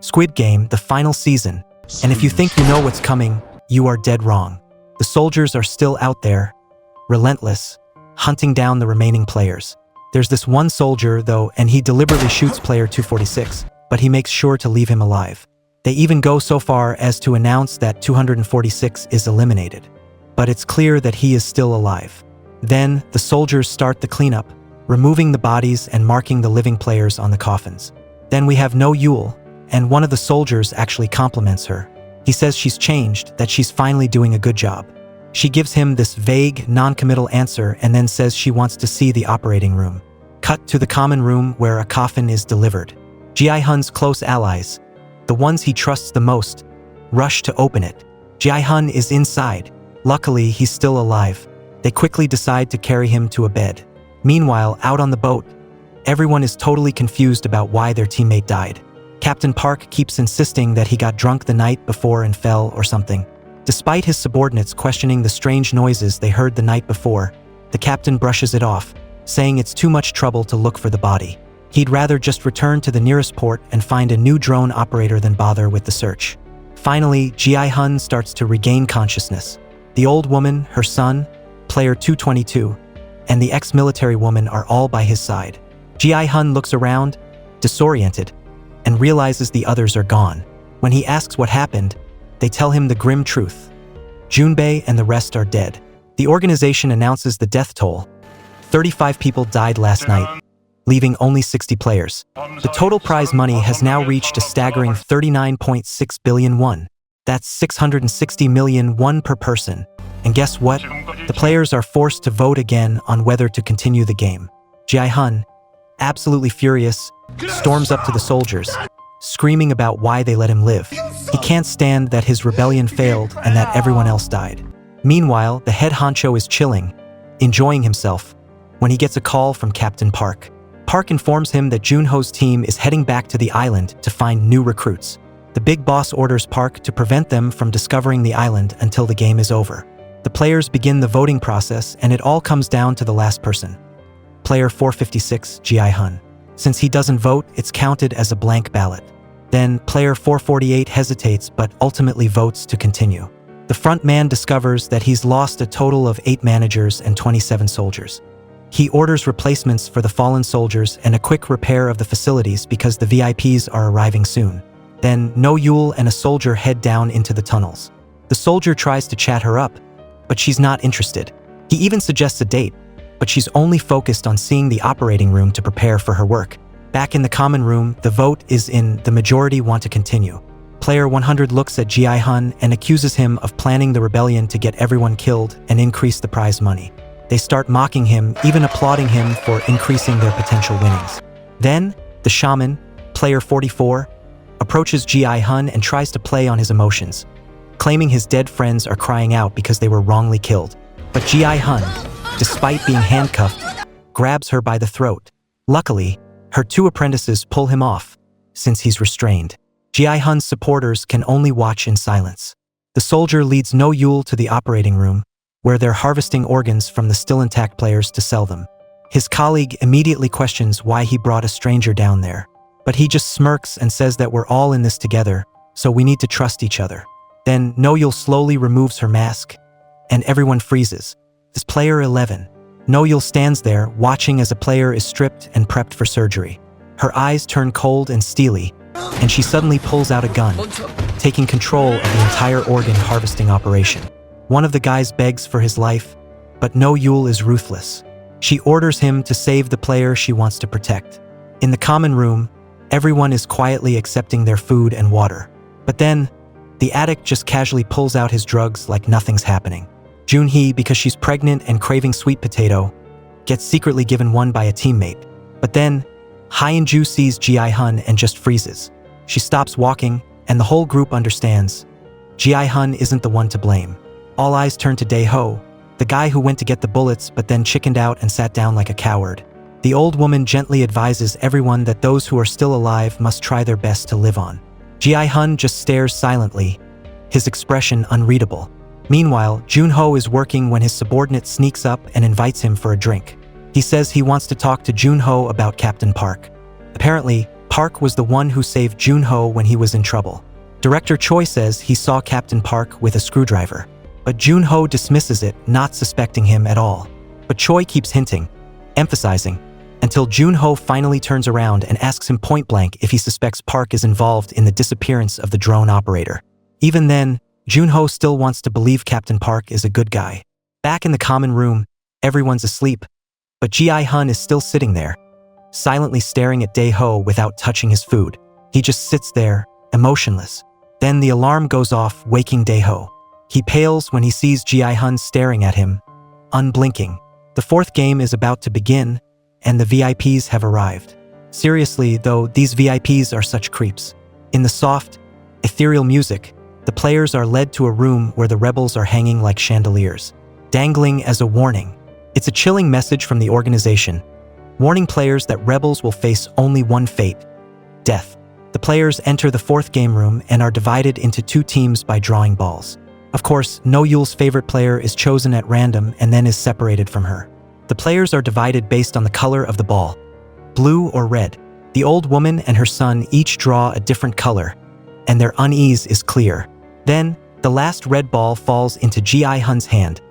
Squid Game, the final season. And if you think you know what's coming, you are dead wrong. The soldiers are still out there, relentless, hunting down the remaining players. There's this one soldier, though, and he deliberately shoots player 246, but he makes sure to leave him alive. They even go so far as to announce that 246 is eliminated. But it's clear that he is still alive. Then, the soldiers start the cleanup, removing the bodies and marking the living players on the coffins. Then we have No Yule, and one of the soldiers actually compliments her. He says she's changed, that she's finally doing a good job. She gives him this vague, non-committal answer and then says she wants to see the operating room. Cut to the common room where a coffin is delivered. Ji-hun's close allies, the ones he trusts the most, rush to open it. Ji-hun is inside. Luckily, he's still alive. They quickly decide to carry him to a bed. Meanwhile, out on the boat, everyone is totally confused about why their teammate died. Captain Park keeps insisting that he got drunk the night before and fell or something. Despite his subordinates questioning the strange noises they heard the night before, the captain brushes it off, saying it's too much trouble to look for the body. He'd rather just return to the nearest port and find a new drone operator than bother with the search. Finally, Ji-hun starts to regain consciousness. The old woman, her son, player 222, and the ex-military woman are all by his side. Ji-hun looks around, disoriented, and realizes the others are gone. When he asks what happened, they tell him the grim truth. Junbei and the rest are dead. The organization announces the death toll. 35 people died last night, leaving only 60 players. The total prize money has now reached a staggering 39.6 billion won. That's 660 million won per person. And guess what? The players are forced to vote again on whether to continue the game. Ji-hun, absolutely furious, storms up to the soldiers, screaming about why they let him live. He can't stand that his rebellion failed and that everyone else died. Meanwhile, the head honcho is chilling, enjoying himself, when he gets a call from Captain Park. Park informs him that Junho's team is heading back to the island to find new recruits. The big boss orders Park to prevent them from discovering the island until the game is over. The players begin the voting process, and it all comes down to the last person. Player 456, Ji-hun. Since he doesn't vote, it's counted as a blank ballot. Then, player 448 hesitates but ultimately votes to continue. The front man discovers that he's lost a total of 8 managers and 27 soldiers. He orders replacements for the fallen soldiers and a quick repair of the facilities because the VIPs are arriving soon. Then, No Yule and a soldier head down into the tunnels. The soldier tries to chat her up, but she's not interested. He even suggests a date, but she's only focused on seeing the operating room to prepare for her work. Back in the common room, the vote is in, the majority want to continue. Player 100 looks at Ji-hun and accuses him of planning the rebellion to get everyone killed and increase the prize money. They start mocking him, even applauding him for increasing their potential winnings. Then, the shaman, player 44, approaches Ji-hun and tries to play on his emotions, claiming his dead friends are crying out because they were wrongly killed. But Ji-hun, despite being handcuffed, grabs her by the throat. Luckily, her 2 apprentices pull him off, since he's restrained. Ji-hun's supporters can only watch in silence. The soldier leads No Yule to the operating room, where they're harvesting organs from the still intact players to sell them. His colleague immediately questions why he brought a stranger down there. But he just smirks and says that we're all in this together, so we need to trust each other. Then No Yule slowly removes her mask, and everyone freezes. This player 11. No Yule stands there, watching as a player is stripped and prepped for surgery. Her eyes turn cold and steely, and she suddenly pulls out a gun, taking control of the entire organ harvesting operation. One of the guys begs for his life, but No Yule is ruthless. She orders him to save the player she wants to protect. In the common room, everyone is quietly accepting their food and water. But then, the addict just casually pulls out his drugs like nothing's happening. Junhee, because she's pregnant and craving sweet potato, gets secretly given one by a teammate. But then, Hyunju sees Ji-hun and just freezes. She stops walking, and the whole group understands. Ji-hun isn't the one to blame. All eyes turn to Dae-ho, the guy who went to get the bullets but then chickened out and sat down like a coward. The old woman gently advises everyone that those who are still alive must try their best to live on. Ji-hun just stares silently, his expression unreadable. Meanwhile, Junho is working when his subordinate sneaks up and invites him for a drink. He says he wants to talk to Junho about Captain Park. Apparently, Park was the one who saved Junho when he was in trouble. Director Choi says he saw Captain Park with a screwdriver, but Junho dismisses it, not suspecting him at all. But Choi keeps hinting, emphasizing, until Junho finally turns around and asks him point-blank if he suspects Park is involved in the disappearance of the drone operator. Even then, Junho still wants to believe Captain Park is a good guy. Back in the common room, everyone's asleep, but Ji-hun is still sitting there, silently staring at Dae-ho without touching his food. He just sits there, emotionless. Then the alarm goes off, waking Dae-ho. He pales when he sees Ji-hun staring at him, unblinking. The fourth game is about to begin, and the VIPs have arrived. Seriously, though, these VIPs are such creeps. In the soft, ethereal music, the players are led to a room where the rebels are hanging like chandeliers, dangling as a warning. It's a chilling message from the organization, warning players that rebels will face only one fate: death. The players enter the fourth game room and are divided into two teams by drawing balls. Of course, No Yule's favorite player is chosen at random and then is separated from her. The players are divided based on the color of the ball, blue or red. The old woman and her son each draw a different color, and their unease is clear. Then, the last red ball falls into Ji-hun's hand,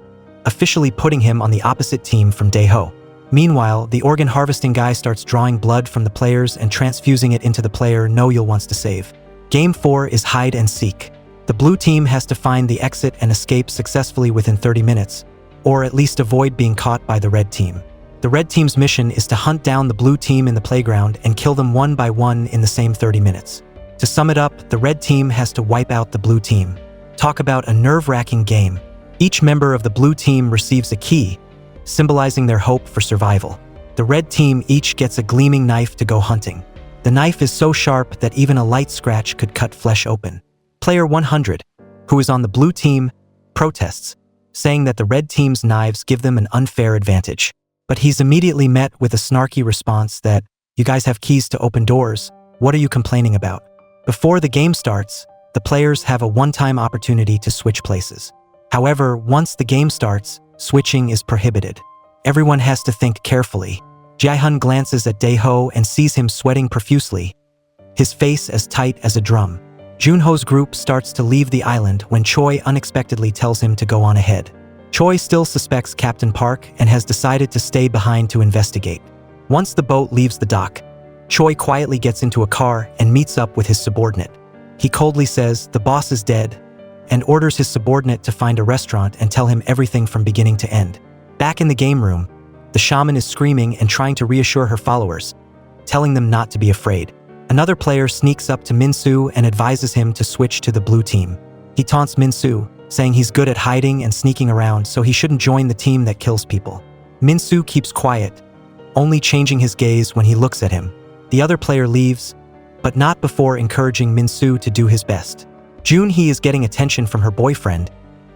officially putting him on the opposite team from Dae-ho. Meanwhile, the organ harvesting guy starts drawing blood from the players and transfusing it into the player No Yule wants to save. Game 4 is hide and seek. The blue team has to find the exit and escape successfully within 30 minutes, or at least avoid being caught by the red team. The red team's mission is to hunt down the blue team in the playground and kill them one by one in the same 30 minutes. To sum it up, the red team has to wipe out the blue team. Talk about a nerve-wracking game. Each member of the blue team receives a key, symbolizing their hope for survival. The red team each gets a gleaming knife to go hunting. The knife is so sharp that even a light scratch could cut flesh open. Player 100, who is on the blue team, protests, saying that the red team's knives give them an unfair advantage. But he's immediately met with a snarky response that, "You guys have keys to open doors, what are you complaining about?" Before the game starts, the players have a one-time opportunity to switch places. However, once the game starts, switching is prohibited. Everyone has to think carefully. Ji-hun glances at Dae-ho and sees him sweating profusely, his face as tight as a drum. Junho's group starts to leave the island when Choi unexpectedly tells him to go on ahead. Choi still suspects Captain Park and has decided to stay behind to investigate. Once the boat leaves the dock, Choi quietly gets into a car and meets up with his subordinate. He coldly says the boss is dead and orders his subordinate to find a restaurant and tell him everything from beginning to end. Back in the game room, the shaman is screaming and trying to reassure her followers, telling them not to be afraid. Another player sneaks up to Min-soo and advises him to switch to the blue team. He taunts Min-soo, saying he's good at hiding and sneaking around, so he shouldn't join the team that kills people. Min-soo keeps quiet, only changing his gaze when he looks at him. The other player leaves, but not before encouraging Min-soo to do his best. Junhee is getting attention from her boyfriend,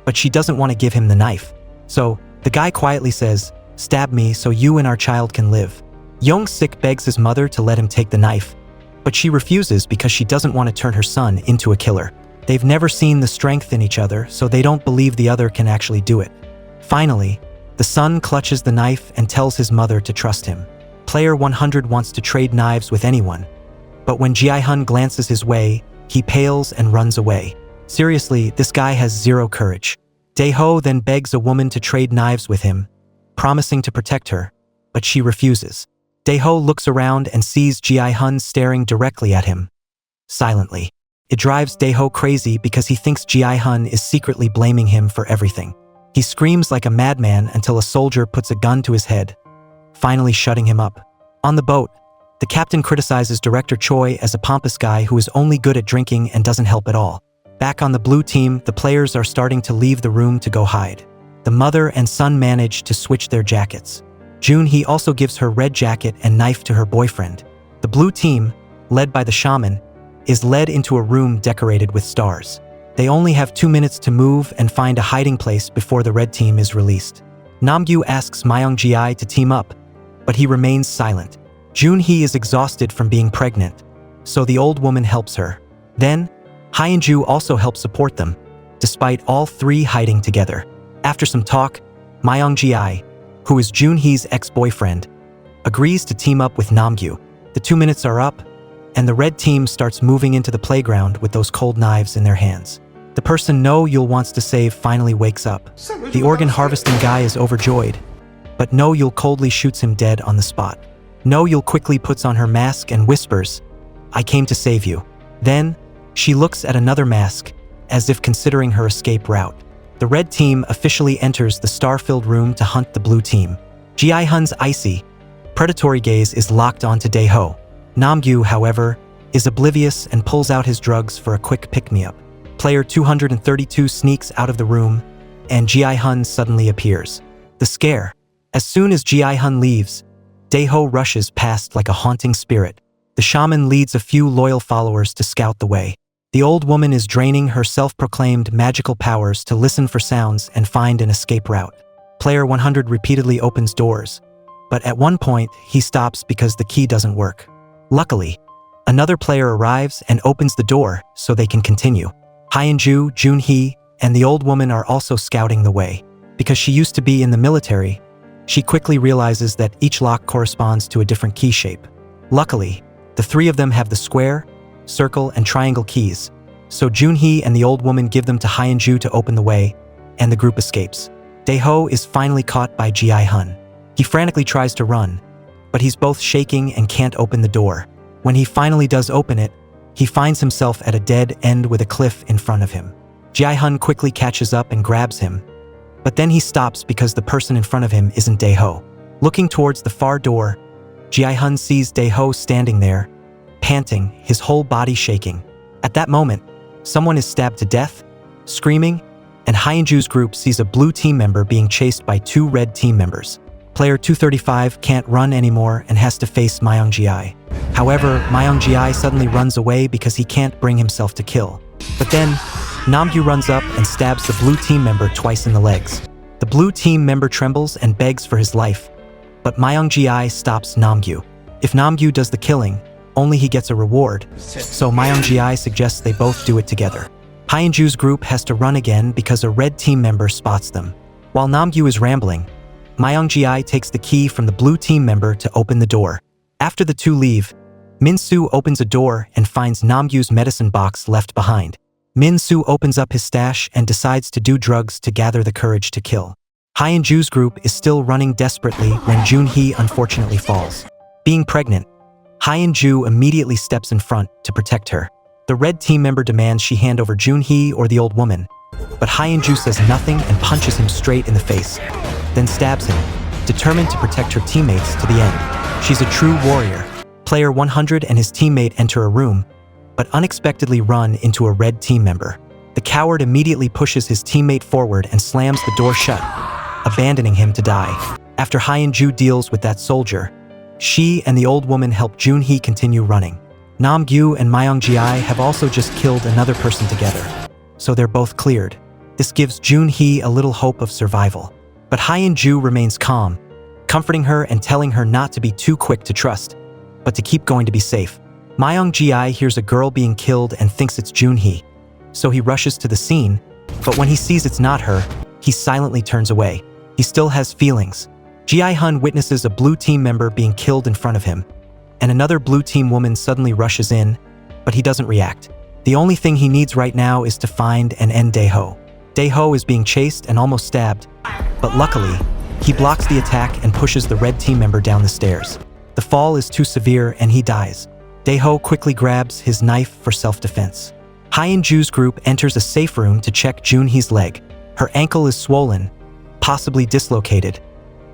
but she doesn't want to give him the knife. So, the guy quietly says, "Stab me so you and our child can live." Young-sik begs his mother to let him take the knife, but she refuses because she doesn't want to turn her son into a killer. They've never seen the strength in each other, so they don't believe the other can actually do it. Finally, the son clutches the knife and tells his mother to trust him. Player 100 wants to trade knives with anyone, but when Ji-hun glances his way, he pales and runs away. Seriously, this guy has zero courage. Dae-ho then begs a woman to trade knives with him, promising to protect her, but she refuses. Dae-ho looks around and sees Ji-hun staring directly at him, silently. It drives Dae-ho crazy because he thinks Ji-hun is secretly blaming him for everything. He screams like a madman until a soldier puts a gun to his head, finally shutting him up. On the boat, the captain criticizes Director Choi as a pompous guy who is only good at drinking and doesn't help at all. Back on the blue team, the players are starting to leave the room to go hide. The mother and son manage to switch their jackets. Junhee also gives her red jacket and knife to her boyfriend. The blue team, led by the shaman, is led into a room decorated with stars. They only have 2 minutes to move and find a hiding place before the red team is released. Namgyu asks Myung-ji to team up, but he remains silent. Junhee is exhausted from being pregnant, so the old woman helps her. Then, Hyunju also helps support them, despite all three hiding together. After some talk, Myung-ji, who is Junhee's ex-boyfriend, agrees to team up with Namgyu. The 2 minutes are up, and the red team starts moving into the playground with those cold knives in their hands. The person No Yul wants to save finally wakes up. The organ harvesting guy is overjoyed, but No Yul coldly shoots him dead on the spot. No Yul quickly puts on her mask and whispers, "I came to save you." Then, she looks at another mask, as if considering her escape route. The red team officially enters the star-filled room to hunt the blue team. Ji-hun's icy, predatory gaze is locked onto Dae-ho. Namgyu, however, is oblivious and pulls out his drugs for a quick pick-me-up. Player 232 sneaks out of the room, and Ji-hun suddenly appears. The scare. As soon as Ji-hun leaves, Dae-ho rushes past like a haunting spirit. The shaman leads a few loyal followers to scout the way. The old woman is draining her self-proclaimed magical powers to listen for sounds and find an escape route. Player 100 repeatedly opens doors, but at one point, he stops because the key doesn't work. Luckily, another player arrives and opens the door so they can continue. Hyunju, Junhee, and the old woman are also scouting the way. Because she used to be in the military, she quickly realizes that each lock corresponds to a different key shape. Luckily, the three of them have the square, circle, and triangle keys, so Junhee and the old woman give them to Hyunju to open the way, and the group escapes. Dae-ho is finally caught by Ji-hun. He frantically tries to run, but he's both shaking and can't open the door. When he finally does open it, he finds himself at a dead end with a cliff in front of him. Ji-hun quickly catches up and grabs him, but then he stops because the person in front of him isn't Dae-ho. Looking towards the far door, Ji-hun sees Dae-ho standing there, panting, his whole body shaking. At that moment, someone is stabbed to death, screaming, and Hyunju's group sees a blue team member being chased by two red team members. Player 235 can't run anymore and has to face Myung-ji. However, Myung-ji suddenly runs away because he can't bring himself to kill. But then, Namgyu runs up and stabs the blue team member twice in the legs. The blue team member trembles and begs for his life, but Myung-ji stops Namgyu. If Namgyu does the killing, only he gets a reward, so Myung-ji suggests they both do it together. Hyunju's group has to run again because a red team member spots them. While Namgyu is rambling, Myung-ji takes the key from the blue team member to open the door. After the two leave, Min-soo opens a door and finds Namgyu's medicine box left behind. Min-soo opens up his stash and decides to do drugs to gather the courage to kill. Hyunju's group is still running desperately when Junhee unfortunately falls. Being pregnant, Hyunju immediately steps in front to protect her. The red team member demands she hand over Junhee or the old woman, but Hyunju says nothing and punches him straight in the face, then stabs him, determined to protect her teammates to the end. She's a true warrior. Player 100 and his teammate enter a room, but unexpectedly run into a red team member. The coward immediately pushes his teammate forward and slams the door shut, abandoning him to die. After Hyunju deals with that soldier, she and the old woman help Junhee continue running. Namgyu and Myung-ji have also just killed another person together, so they're both cleared. This gives Junhee a little hope of survival. But Hyunju remains calm, comforting her and telling her not to be too quick to trust, but to keep going to be safe. Myung-ji hears a girl being killed and thinks it's Junhee, so he rushes to the scene, but when he sees it's not her, he silently turns away. He still has feelings. Ji-hun witnesses a blue team member being killed in front of him, and another blue team woman suddenly rushes in, but he doesn't react. The only thing he needs right now is to find and end Dae-ho. Dae-ho is being chased and almost stabbed, but luckily, he blocks the attack and pushes the red team member down the stairs. The fall is too severe and he dies. Dae-ho quickly grabs his knife for self-defense. Hyunju's group enters a safe room to check Junhee's leg. Her ankle is swollen, possibly dislocated,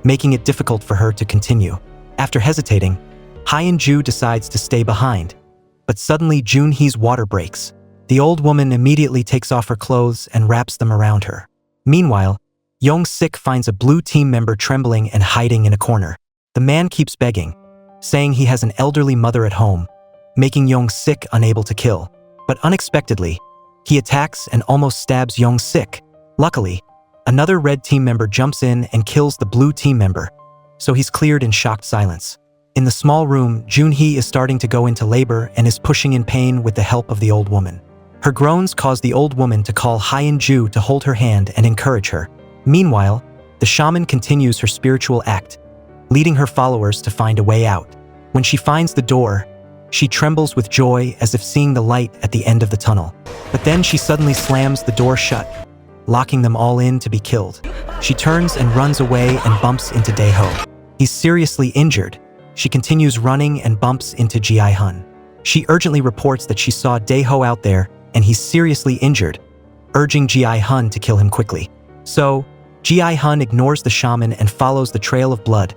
making it difficult for her to continue. After hesitating, Hyunju decides to stay behind, but suddenly Junhee's water breaks. The old woman immediately takes off her clothes and wraps them around her. Meanwhile, Young-sik finds a blue team member trembling and hiding in a corner. The man keeps begging, saying he has an elderly mother at home, making Young-sik unable to kill. But unexpectedly, he attacks and almost stabs Young-sik. Luckily, another red team member jumps in and kills the blue team member, so he's cleared in shocked silence. In the small room, Junhee is starting to go into labor and is pushing in pain with the help of the old woman. Her groans cause the old woman to call Hyunju to hold her hand and encourage her. Meanwhile, the shaman continues her spiritual act, leading her followers to find a way out. When she finds the door, She trembles with joy as if seeing the light at the end of the tunnel. But then she suddenly slams the door shut, locking them all in to be killed. She turns and runs away and bumps into Dae-ho. He's seriously injured. She continues running and bumps into Ji-hun. She urgently reports that she saw Dae-ho out there and he's seriously injured, urging Ji-hun to kill him quickly. So, Ji-hun ignores the shaman and follows the trail of blood,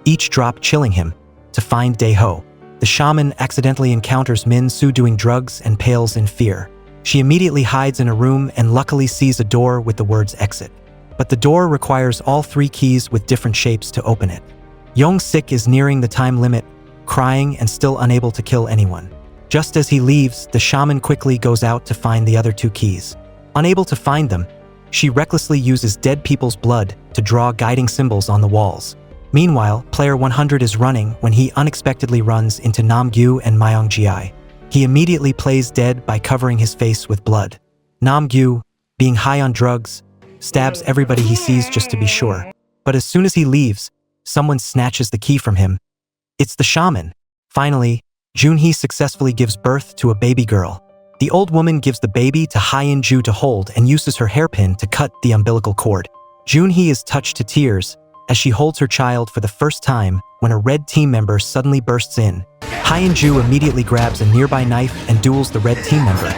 each drop chilling him, to find Dae-ho. The shaman accidentally encounters Min-soo doing drugs and pales in fear. She immediately hides in a room and luckily sees a door with the words exit. But the door requires all 3 keys with different shapes to open it. Young-sik is nearing the time limit, crying and still unable to kill anyone. Just as he leaves, the shaman quickly goes out to find the other 2 keys. Unable to find them, she recklessly uses dead people's blood to draw guiding symbols on the walls. Meanwhile, player 100 is running when he unexpectedly runs into Namgyu and Myung-ji. He immediately plays dead by covering his face with blood. Namgyu, being high on drugs, stabs everybody he sees just to be sure. But as soon as he leaves, someone snatches the key from him. It's the shaman. Finally, Junhee successfully gives birth to a baby girl. The old woman gives the baby to Hyun-ju to hold and uses her hairpin to cut the umbilical cord. Junhee is touched to tears as she holds her child for the first time when a red team member suddenly bursts in. Hyun-ju immediately grabs a nearby knife and duels the red team member,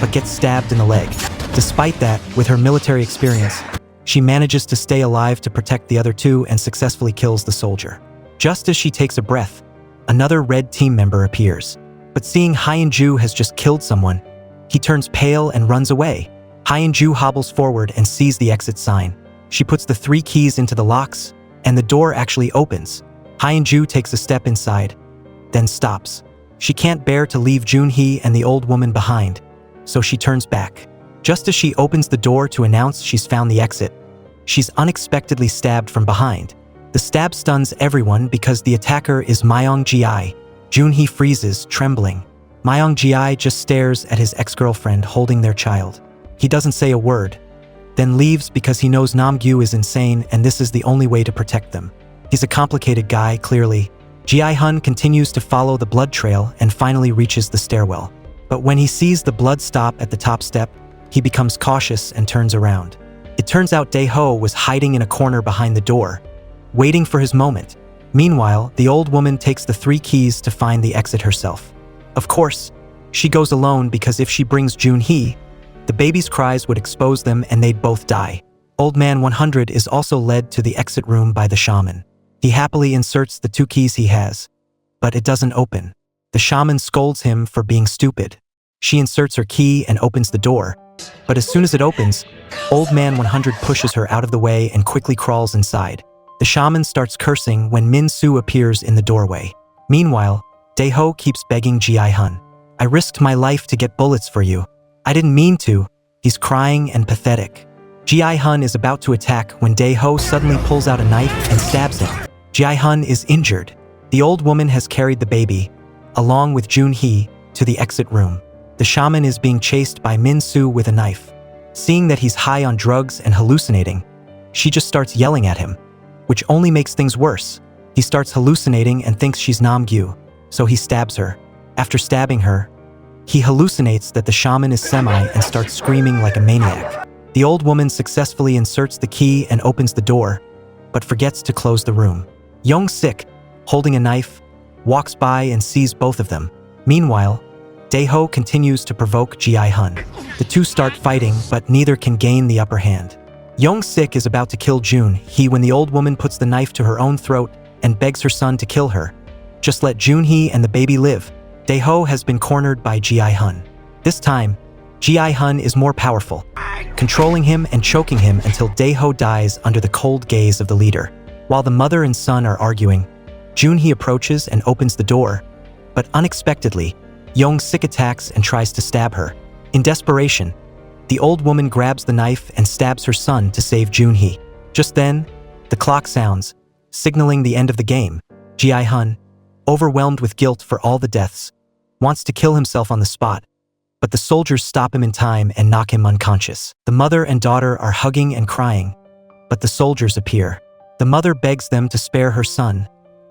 but gets stabbed in the leg. Despite that, with her military experience, she manages to stay alive to protect the other 2 and successfully kills the soldier. Just as she takes a breath, another red team member appears. But seeing Hyun-ju has just killed someone, he turns pale and runs away. Hyun-ju hobbles forward and sees the exit sign. She puts the 3 keys into the locks, and the door actually opens. Hyun-ju takes a step inside, then stops. She can't bear to leave Junhee and the old woman behind, so she turns back. Just as she opens the door to announce she's found the exit, she's unexpectedly stabbed from behind. The stab stuns everyone because the attacker is Myung-ji. Junhee freezes, trembling. Myung-ji just stares at his ex-girlfriend holding their child. He doesn't say a word, then leaves because he knows Namgyu is insane and this is the only way to protect them. He's a complicated guy, clearly. Ji-hun continues to follow the blood trail and finally reaches the stairwell. But when he sees the blood stop at the top step, he becomes cautious and turns around. It turns out Dae-ho was hiding in a corner behind the door, waiting for his moment. Meanwhile, the old woman takes the 3 keys to find the exit herself. Of course, she goes alone because if she brings Junhee, the baby's cries would expose them and they'd both die. Old Man 100 is also led to the exit room by the shaman. He happily inserts the 2 keys he has, but it doesn't open. The shaman scolds him for being stupid. She inserts her key and opens the door, but as soon as it opens, Old Man 100 pushes her out of the way and quickly crawls inside. The shaman starts cursing when Min-soo appears in the doorway. Meanwhile, Dae-ho keeps begging Ji-hun. I risked my life to get bullets for you. I didn't mean to. He's crying and pathetic. Ji-hun is about to attack when Dae-ho suddenly pulls out a knife and stabs him. Ji-hun is injured. The old woman has carried the baby, along with Junhee, to the exit room. The shaman is being chased by Min-soo with a knife. Seeing that he's high on drugs and hallucinating, she just starts yelling at him, which only makes things worse. He starts hallucinating and thinks she's Namgyu, so he stabs her. After stabbing her, he hallucinates that the shaman is Semi and starts screaming like a maniac. The old woman successfully inserts the key and opens the door, but forgets to close the room. Young-sik, holding a knife, walks by and sees both of them. Meanwhile, Dae-ho continues to provoke Ji-hun. The 2 start fighting, but neither can gain the upper hand. Young-sik is about to kill Junhee when the old woman puts the knife to her own throat and begs her son to kill her. Just let Junhee and the baby live. Dae-ho has been cornered by Ji-hun. This time, Ji-hun is more powerful, controlling him and choking him until Dae-ho dies under the cold gaze of the leader. While the mother and son are arguing, Junhee approaches and opens the door, but unexpectedly, Young-sik attacks and tries to stab her. In desperation, the old woman grabs the knife and stabs her son to save Junhee. Just then, the clock sounds, signaling the end of the game. Ji-hun, overwhelmed with guilt for all the deaths, wants to kill himself on the spot, but the soldiers stop him in time and knock him unconscious. The mother and daughter are hugging and crying, but the soldiers appear. The mother begs them to spare her son,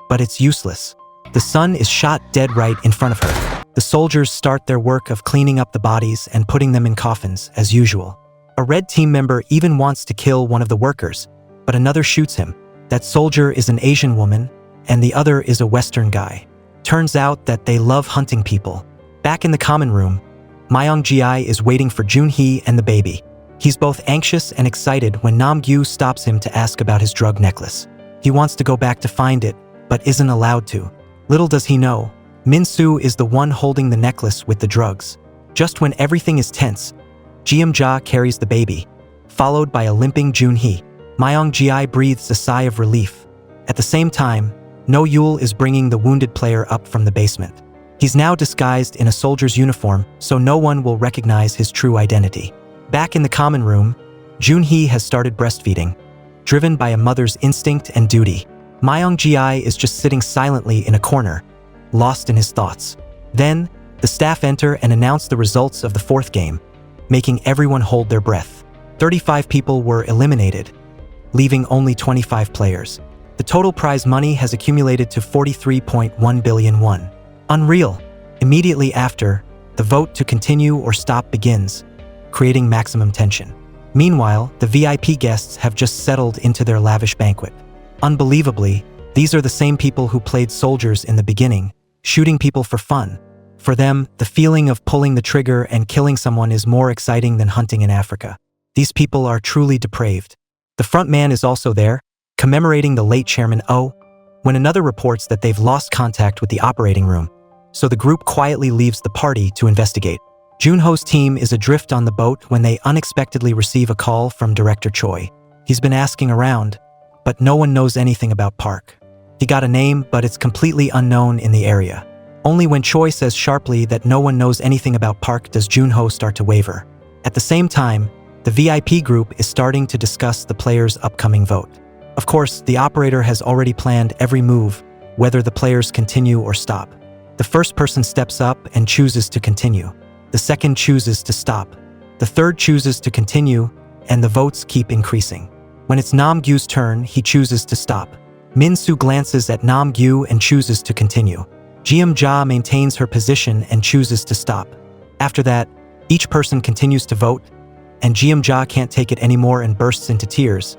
but it's useless. The son is shot dead right in front of her. The soldiers start their work of cleaning up the bodies and putting them in coffins, as usual. A red team member even wants to kill one of the workers, but another shoots him. That soldier is an Asian woman, and the other is a Western guy. Turns out that they love hunting people. Back in the common room, Myung-ji is waiting for Jun-hee and the baby. He's both anxious and excited when Nam-gyu stops him to ask about his drug necklace. He wants to go back to find it, but isn't allowed to. Little does he know, Min-soo is the one holding the necklace with the drugs. Just when everything is tense, Jeom-ja carries the baby, followed by a limping Jun-hee. Myung-ji breathes a sigh of relief. At the same time, No-yul is bringing the wounded player up from the basement. He's now disguised in a soldier's uniform, so no one will recognize his true identity. Back in the common room, Jun-hee has started breastfeeding, driven by a mother's instinct and duty. Myung-ji is just sitting silently in a corner, lost in his thoughts. Then, the staff enter and announce the results of the fourth game, making everyone hold their breath. 35 people were eliminated, leaving only 25 players. The total prize money has accumulated to 43.1 billion won. Unreal. Immediately after, the vote to continue or stop begins, creating maximum tension. Meanwhile, the VIP guests have just settled into their lavish banquet. Unbelievably, these are the same people who played soldiers in the beginning, shooting people for fun. For them, the feeling of pulling the trigger and killing someone is more exciting than hunting in Africa. These people are truly depraved. The front man is also there, commemorating the late Chairman O, when another reports that they've lost contact with the operating room. So the group quietly leaves the party to investigate. Junho's team is adrift on the boat when they unexpectedly receive a call from Director Choi. He's been asking around, but no one knows anything about Park. He got a name, but it's completely unknown in the area. Only when Choi says sharply that no one knows anything about Park does Junho start to waver. At the same time, the VIP group is starting to discuss the players' upcoming vote. Of course, the operator has already planned every move, whether the players continue or stop. The first person steps up and chooses to continue. The second chooses to stop. The third chooses to continue, and the votes keep increasing. When it's Nam-gyu's turn, he chooses to stop. Min-soo glances at Nam-gyu and chooses to continue. Jeom-ja maintains her position and chooses to stop. After that, each person continues to vote, and Jeom-ja can't take it anymore and bursts into tears,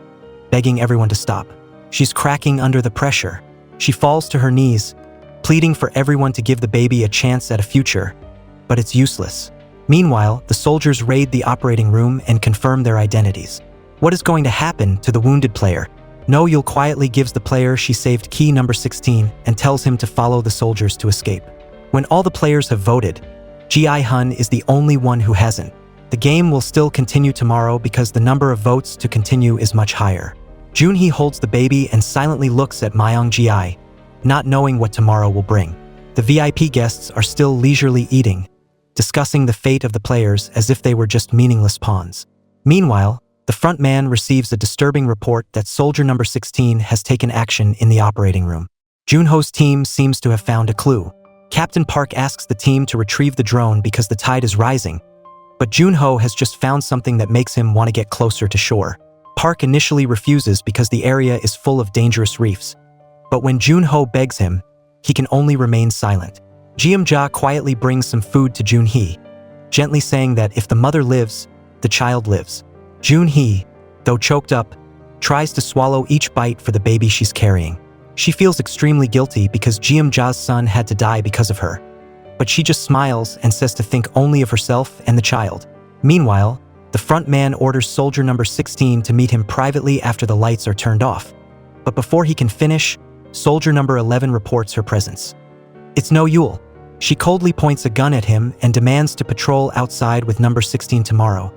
begging everyone to stop. She's cracking under the pressure. She falls to her knees, pleading for everyone to give the baby a chance at a future, but it's useless. Meanwhile, the soldiers raid the operating room and confirm their identities. What is going to happen to the wounded player? No-yul quietly gives the player she saved key number 16 and tells him to follow the soldiers to escape. When all the players have voted, Ji-hun is the only one who hasn't. The game will still continue tomorrow because the number of votes to continue is much higher. Jun-hee holds the baby and silently looks at Myung-ji, not knowing what tomorrow will bring. The VIP guests are still leisurely eating, discussing the fate of the players as if they were just meaningless pawns. Meanwhile, the front man receives a disturbing report that soldier number 16 has taken action in the operating room. Junho's team seems to have found a clue. Captain Park asks the team to retrieve the drone because the tide is rising, but Junho has just found something that makes him want to get closer to shore. Park initially refuses because the area is full of dangerous reefs, but when Junho begs him, he can only remain silent. Jeom-ja quietly brings some food to Jun-hee, gently saying that if the mother lives, the child lives. Jun-hee, though choked up, tries to swallow each bite for the baby she's carrying. She feels extremely guilty because Jeom-ja's son had to die because of her, but she just smiles and says to think only of herself and the child. Meanwhile, the front man orders soldier number 16 to meet him privately after the lights are turned off. But before he can finish, soldier number 11 reports her presence. It's No-yul. She coldly points a gun at him and demands to patrol outside with number 16 tomorrow,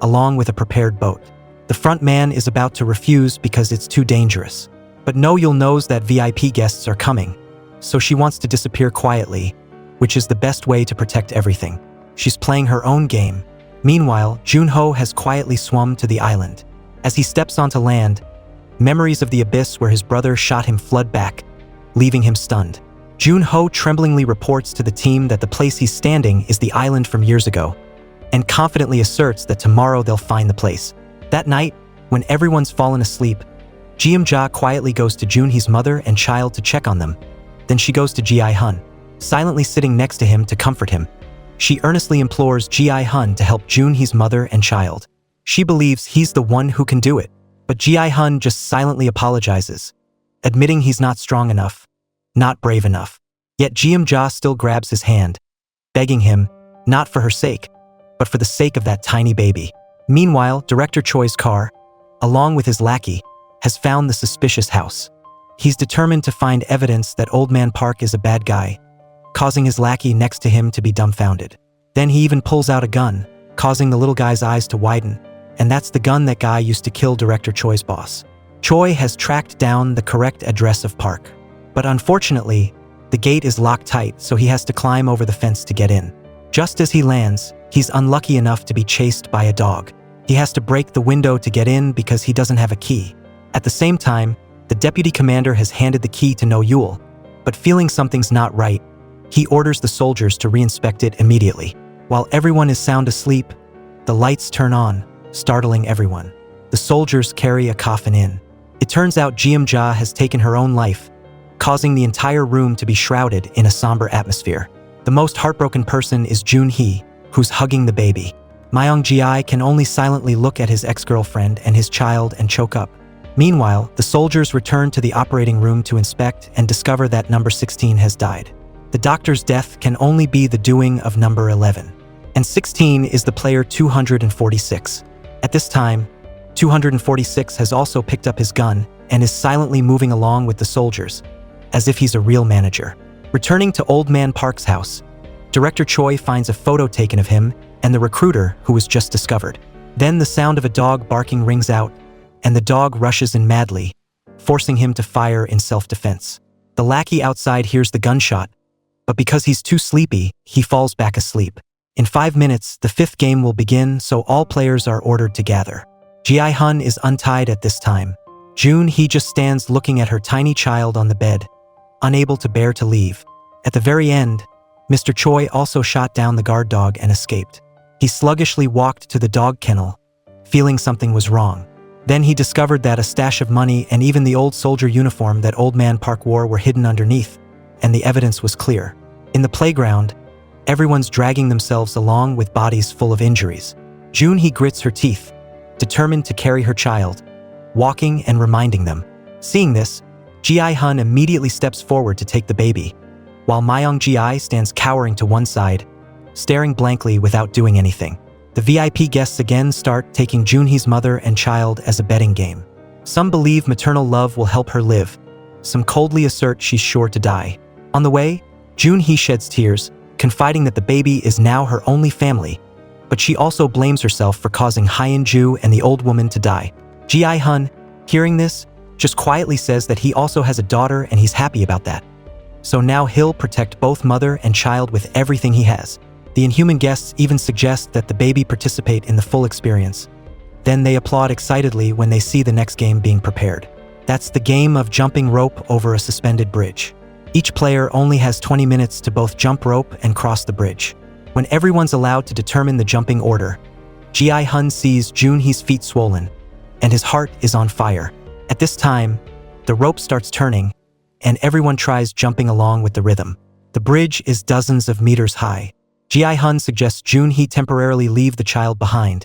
along with a prepared boat. The front man is about to refuse because it's too dangerous. But No-yul knows that VIP guests are coming, so she wants to disappear quietly, which is the best way to protect everything. She's playing her own game. Meanwhile, Junho has quietly swum to the island. As he steps onto land, memories of the abyss where his brother shot him flood back, leaving him stunned. Junho tremblingly reports to the team that the place he's standing is the island from years ago, and confidently asserts that tomorrow they'll find the place. That night, when everyone's fallen asleep, Jeom-ja quietly goes to Junhee's mother and child to check on them. Then she goes to Ji-hun, silently sitting next to him to comfort him. She earnestly implores Ji-hun to help Junhee's mother and child. She believes he's the one who can do it, but Ji-hun just silently apologizes, admitting he's not strong enough, not brave enough. Yet Jeom-ja still grabs his hand, begging him, not for her sake, but for the sake of that tiny baby. Meanwhile, Director Choi's car, along with his lackey, has found the suspicious house. He's determined to find evidence that Old Man Park is a bad guy, causing his lackey next to him to be dumbfounded. Then he even pulls out a gun, causing the little guy's eyes to widen, and that's the gun that guy used to kill Director Choi's boss. Choi has tracked down the correct address of Park, but unfortunately, the gate is locked tight, so he has to climb over the fence to get in. Just as he lands, he's unlucky enough to be chased by a dog. He has to break the window to get in because he doesn't have a key. At the same time, the deputy commander has handed the key to No Yule, but feeling something's not right, he orders the soldiers to reinspect it immediately. While everyone is sound asleep, the lights turn on, startling everyone. The soldiers carry a coffin in. It turns out Jeom-ja has taken her own life, causing the entire room to be shrouded in a somber atmosphere. The most heartbroken person is Junhee, who's hugging the baby. Myung-ji can only silently look at his ex-girlfriend and his child and choke up. Meanwhile, the soldiers return to the operating room to inspect and discover that number 16 has died. The doctor's death can only be the doing of number 11. And 16 is the player 246. At this time, 246 has also picked up his gun and is silently moving along with the soldiers, as if he's a real manager. Returning to Old Man Park's house, Director Choi finds a photo taken of him and the recruiter who was just discovered. Then the sound of a dog barking rings out, and the dog rushes in madly, forcing him to fire in self-defense. The lackey outside hears the gunshot, but because he's too sleepy, he falls back asleep. In 5 minutes, the 5th game will begin, so all players are ordered to gather. Ji-hun is untied at this time. Junhee just stands looking at her tiny child on the bed, unable to bear to leave. At the very end, Mr. Choi also shot down the guard dog and escaped. He sluggishly walked to the dog kennel, feeling something was wrong. Then he discovered that a stash of money and even the old soldier uniform that Old Man Park wore were hidden underneath, and the evidence was clear. In the playground, everyone's dragging themselves along with bodies full of injuries. Junhee grits her teeth, determined to carry her child, walking and reminding them. Seeing this, Ji-hun immediately steps forward to take the baby, while Myung-ji stands cowering to one side, staring blankly without doing anything. The VIP guests again start taking Junhee's mother and child as a betting game. Some believe maternal love will help her live. Some coldly assert she's sure to die. On the way, Junhee sheds tears, confiding that the baby is now her only family, but she also blames herself for causing Hyun-ju and the old woman to die. Ji-hun, hearing this, just quietly says that he also has a daughter and he's happy about that. So now he'll protect both mother and child with everything he has. The inhuman guests even suggest that the baby participate in the full experience. Then they applaud excitedly when they see the next game being prepared. That's the game of jumping rope over a suspended bridge. Each player only has 20 minutes to both jump rope and cross the bridge. When everyone's allowed to determine the jumping order, Ji-hun sees Junhee's feet swollen, and his heart is on fire. At this time, the rope starts turning, and everyone tries jumping along with the rhythm. The bridge is dozens of meters high. Ji-hun suggests Junhee temporarily leave the child behind.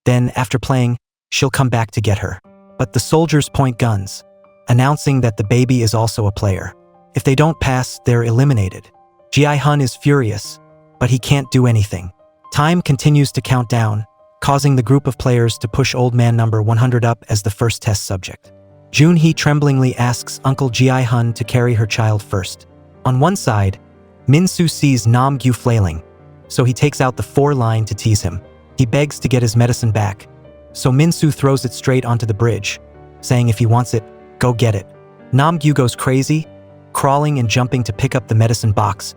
Then, after playing, she'll come back to get her. But the soldiers point guns, announcing that the baby is also a player. If they don't pass, they're eliminated. Ji-hun is furious, but he can't do anything. Time continues to count down, causing the group of players to push Old Man number 100 up as the first test subject. Junhee tremblingly asks Uncle Ji-hun to carry her child first. On one side, Min-soo sees Nam-gyu flailing, so he takes out the 4-line to tease him. He begs to get his medicine back, so Min-soo throws it straight onto the bridge, saying if he wants it, go get it. Nam-gyu goes crazy, crawling and jumping to pick up the medicine box,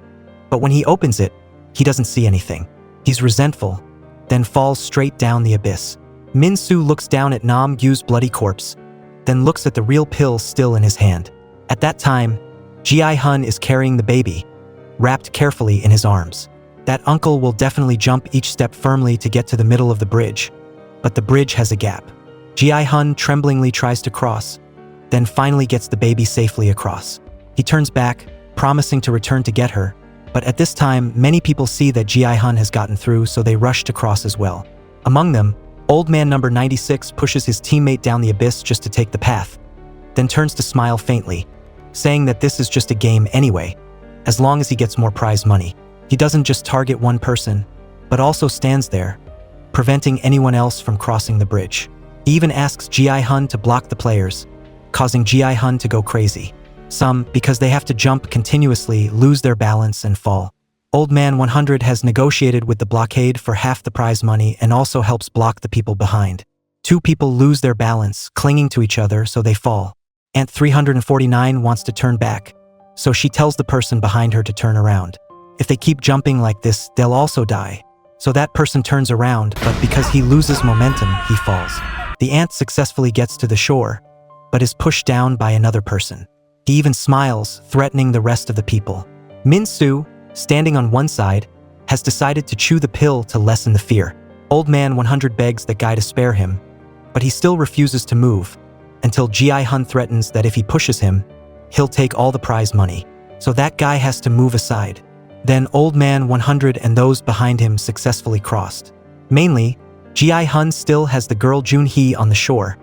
but when he opens it, he doesn't see anything. He's resentful, then falls straight down the abyss. Min-soo looks down at Nam-gyu's bloody corpse, then looks at the real pill still in his hand. At that time, Ji-hun is carrying the baby, wrapped carefully in his arms. That uncle will definitely jump each step firmly to get to the middle of the bridge, but the bridge has a gap. Ji-hun tremblingly tries to cross, then finally gets the baby safely across. He turns back, promising to return to get her. But at this time, many people see that Ji-hun has gotten through, so they rush to cross as well. Among them, old man number 96 pushes his teammate down the abyss just to take the path, then turns to smile faintly, saying that this is just a game anyway, as long as he gets more prize money. He doesn't just target one person, but also stands there, preventing anyone else from crossing the bridge. He even asks Ji-hun to block the players, causing Ji-hun to go crazy. Some, because they have to jump continuously, lose their balance and fall. Old Man 100 has negotiated with the blockade for half the prize money and also helps block the people behind. Two people lose their balance, clinging to each other, so they fall. Ant 349 wants to turn back, so she tells the person behind her to turn around. If they keep jumping like this, they'll also die. So that person turns around, but because he loses momentum, he falls. The ant successfully gets to the shore, but is pushed down by another person. He even smiles, threatening the rest of the people. Min-soo, standing on one side, has decided to chew the pill to lessen the fear. Old Man 100 begs that guy to spare him, but he still refuses to move, until Ji-hun threatens that if he pushes him, he'll take all the prize money. So that guy has to move aside. Then Old Man 100 and those behind him successfully crossed. Mainly, Ji-hun still has the girl Jun-hee on the shore,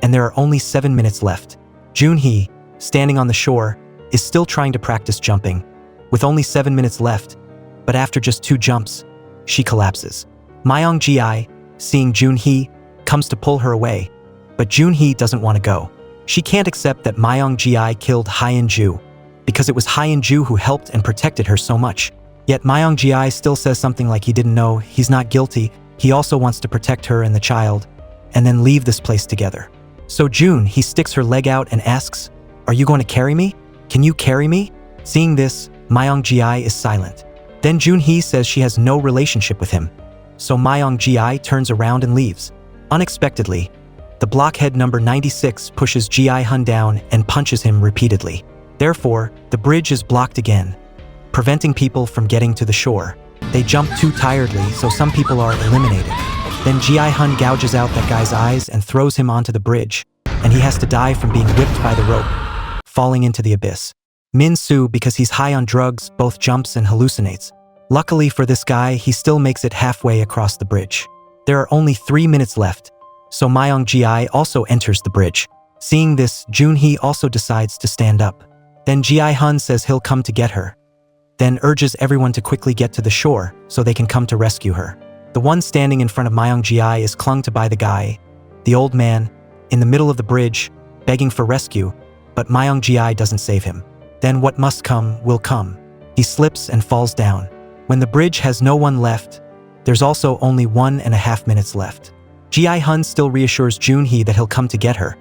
and there are only 7 minutes left. Jun-hee, standing on the shore, is still trying to practice jumping, with only 7 minutes left, but after just 2 jumps, she collapses. Myung-ji, seeing Jun-hee, comes to pull her away, but Jun-hee doesn't want to go. She can't accept that Myung-ji killed Hyun-ju, because it was Hyun-ju who helped and protected her so much. Yet Myung-ji still says something like he didn't know, he's not guilty, he also wants to protect her and the child, and then leave this place together. So Jun-hee sticks her leg out and asks, "Are you going to carry me? Can you carry me?" Seeing this, Myung-ji is silent. Then Jun-hee says she has no relationship with him. So Myung-ji turns around and leaves. Unexpectedly, the blockhead number 96 pushes Ji-hun down and punches him repeatedly. Therefore, the bridge is blocked again, preventing people from getting to the shore. They jump too tiredly, so some people are eliminated. Then Ji-hun gouges out that guy's eyes and throws him onto the bridge, and he has to die from being whipped by the rope, falling into the abyss. Min-soo, because he's high on drugs, both jumps and hallucinates. Luckily for this guy, he still makes it halfway across the bridge. There are only 3 minutes left, so Myung-ji also enters the bridge. Seeing this, Jun-hee also decides to stand up. Then Ji-hun says he'll come to get her, then urges everyone to quickly get to the shore so they can come to rescue her. The one standing in front of Myung-ji is clung to by the guy, the old man, in the middle of the bridge, begging for rescue, but Myung-ji doesn't save him. Then what must come will come. He slips and falls down. When the bridge has no one left, there's also only 1.5 minutes left. Ji-hun still reassures Jun-hee that he'll come to get her,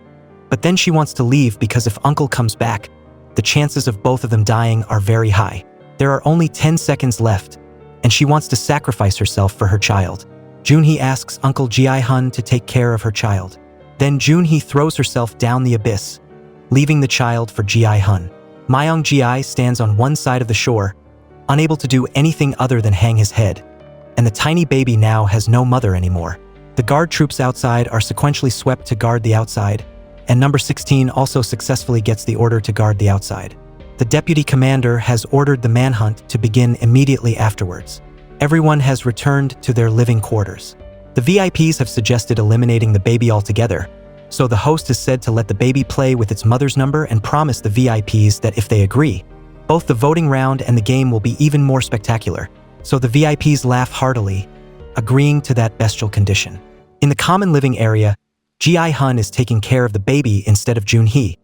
but then she wants to leave because if Uncle comes back, the chances of both of them dying are very high. There are only 10 seconds left, and she wants to sacrifice herself for her child. Jun-hee asks Uncle Ji-hun to take care of her child. Then Jun-hee throws herself down the abyss, leaving the child for Ji-hun. Myung-ji stands on one side of the shore, unable to do anything other than hang his head, and the tiny baby now has no mother anymore. The guard troops outside are sequentially swept to guard the outside, and number 16 also successfully gets the order to guard the outside. The deputy commander has ordered the manhunt to begin immediately afterwards. Everyone has returned to their living quarters. The VIPs have suggested eliminating the baby altogether, so the host is said to let the baby play with its mother's number and promise the VIPs that if they agree, both the voting round and the game will be even more spectacular. So the VIPs laugh heartily, agreeing to that bestial condition. In the common living area, Ji-hun is taking care of the baby instead of Jun-hee,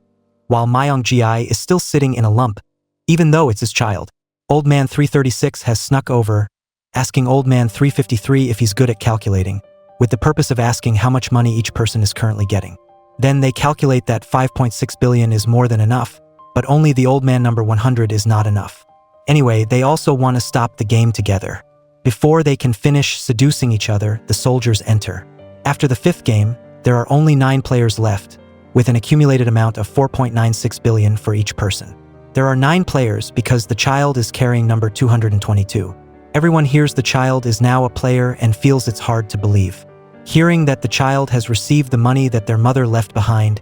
while Myung-ji is still sitting in a lump, even though it's his child. Old Man 336 has snuck over, asking Old Man 353 if he's good at calculating, with the purpose of asking how much money each person is currently getting. Then they calculate that 5.6 billion is more than enough, but only the old man number 100 is not enough. Anyway, they also want to stop the game together. Before they can finish seducing each other, the soldiers enter. After the 5th game, there are only 9 players left, with an accumulated amount of 4.96 billion for each person. There are 9 players because the child is carrying number 222. Everyone hears the child is now a player and feels it's hard to believe. Hearing that the child has received the money that their mother left behind,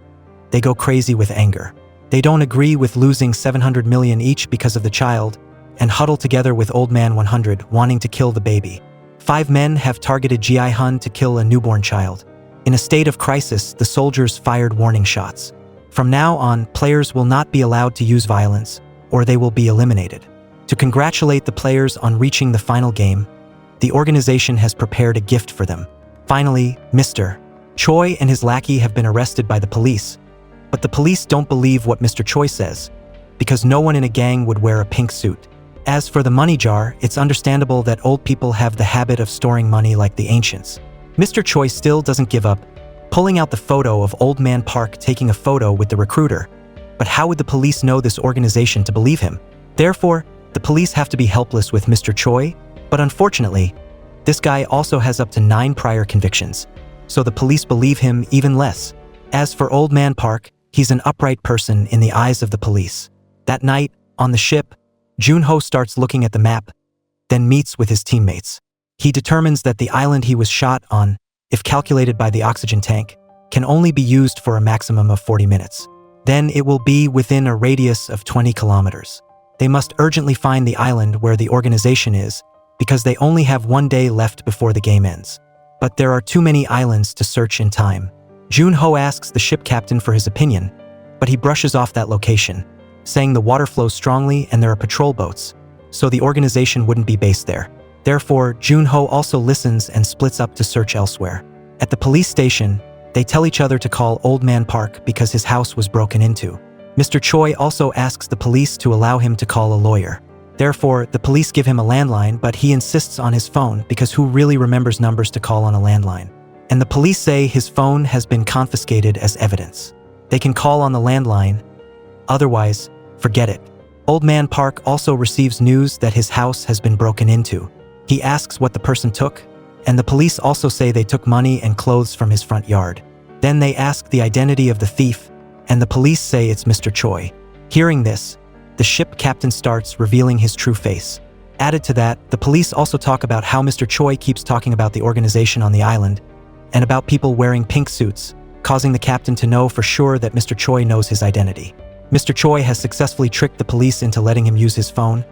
they go crazy with anger. They don't agree with losing 700 million each because of the child, and huddle together with Old Man 100 wanting to kill the baby. 5 men have targeted Ji-hun to kill a newborn child. In a state of crisis, the soldiers fired warning shots. From now on, players will not be allowed to use violence, or they will be eliminated. To congratulate the players on reaching the final game, the organization has prepared a gift for them. Finally, Mr. Choi and his lackey have been arrested by the police. But the police don't believe what Mr. Choi says, because no one in a gang would wear a pink suit. As for the money jar, it's understandable that old people have the habit of storing money like the ancients. Mr. Choi still doesn't give up, pulling out the photo of Old Man Park taking a photo with the recruiter. But how would the police know this organization to believe him? Therefore, the police have to be helpless with Mr. Choi, but unfortunately, this guy also has up to 9 prior convictions, so the police believe him even less. As for Old Man Park, he's an upright person in the eyes of the police. That night, on the ship, Jun-ho starts looking at the map, then meets with his teammates. He determines that the island he was shot on, if calculated by the oxygen tank, can only be used for a maximum of 40 minutes. Then it will be within a radius of 20 kilometers. They must urgently find the island where the organization is, because they only have 1 day left before the game ends. But there are too many islands to search in time. Jun-ho asks the ship captain for his opinion, but he brushes off that location, saying the water flows strongly and there are patrol boats, so the organization wouldn't be based there. Therefore, Jun-ho also listens and splits up to search elsewhere. At the police station, they tell each other to call Old Man Park because his house was broken into. Mr. Choi also asks the police to allow him to call a lawyer. Therefore, the police give him a landline, but he insists on his phone because who really remembers numbers to call on a landline? And the police say his phone has been confiscated as evidence. They can call on the landline, otherwise, forget it. Old Man Park also receives news that his house has been broken into. He asks what the person took, and the police also say they took money and clothes from his front yard. Then they ask the identity of the thief, and the police say it's Mr. Choi. Hearing this, the ship captain starts revealing his true face. Added to that, the police also talk about how Mr. Choi keeps talking about the organization on the island, and about people wearing pink suits, causing the captain to know for sure that Mr. Choi knows his identity. Mr. Choi has successfully tricked the police into letting him use his phone,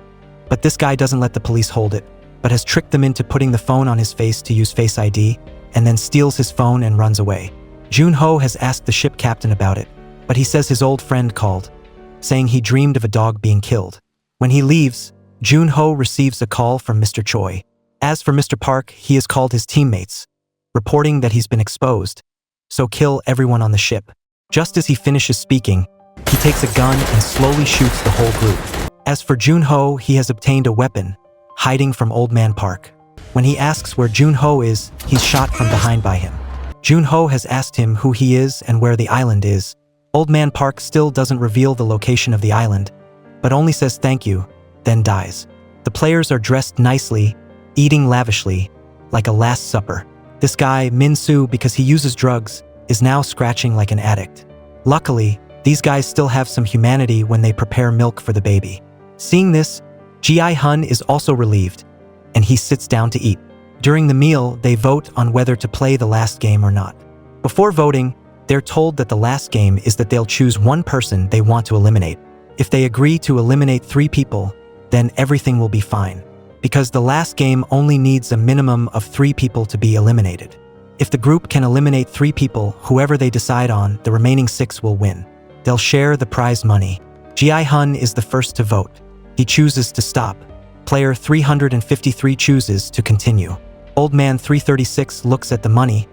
but this guy doesn't let the police hold it, but has tricked them into putting the phone on his face to use Face ID, and then steals his phone and runs away. Jun-ho has asked the ship captain about it, but he says his old friend called, saying he dreamed of a dog being killed. When he leaves, Jun-ho receives a call from Mr. Choi. As for Mr. Park, he has called his teammates, reporting that he's been exposed, so kill everyone on the ship. Just as he finishes speaking, he takes a gun and slowly shoots the whole group. As for Jun-ho, he has obtained a weapon, hiding from Old Man Park. When he asks where Jun-ho is, he's shot from behind by him. Jun-ho has asked him who he is and where the island is. Old Man Park still doesn't reveal the location of the island, but only says thank you, then dies. The players are dressed nicely, eating lavishly, like a Last Supper. This guy, Min-soo, because he uses drugs, is now scratching like an addict. Luckily, these guys still have some humanity when they prepare milk for the baby. Seeing this, Ji-hun is also relieved, and he sits down to eat. During the meal, they vote on whether to play the last game or not. Before voting, they're told that the last game is that they'll choose one person they want to eliminate. If they agree to eliminate 3 people, then everything will be fine, because the last game only needs a minimum of 3 people to be eliminated. If the group can eliminate 3 people, whoever they decide on, the remaining 6 will win. They'll share the prize money. Ji-hun is the first to vote. He chooses to stop. Player 353 chooses to continue. Old Man 336 looks at the money,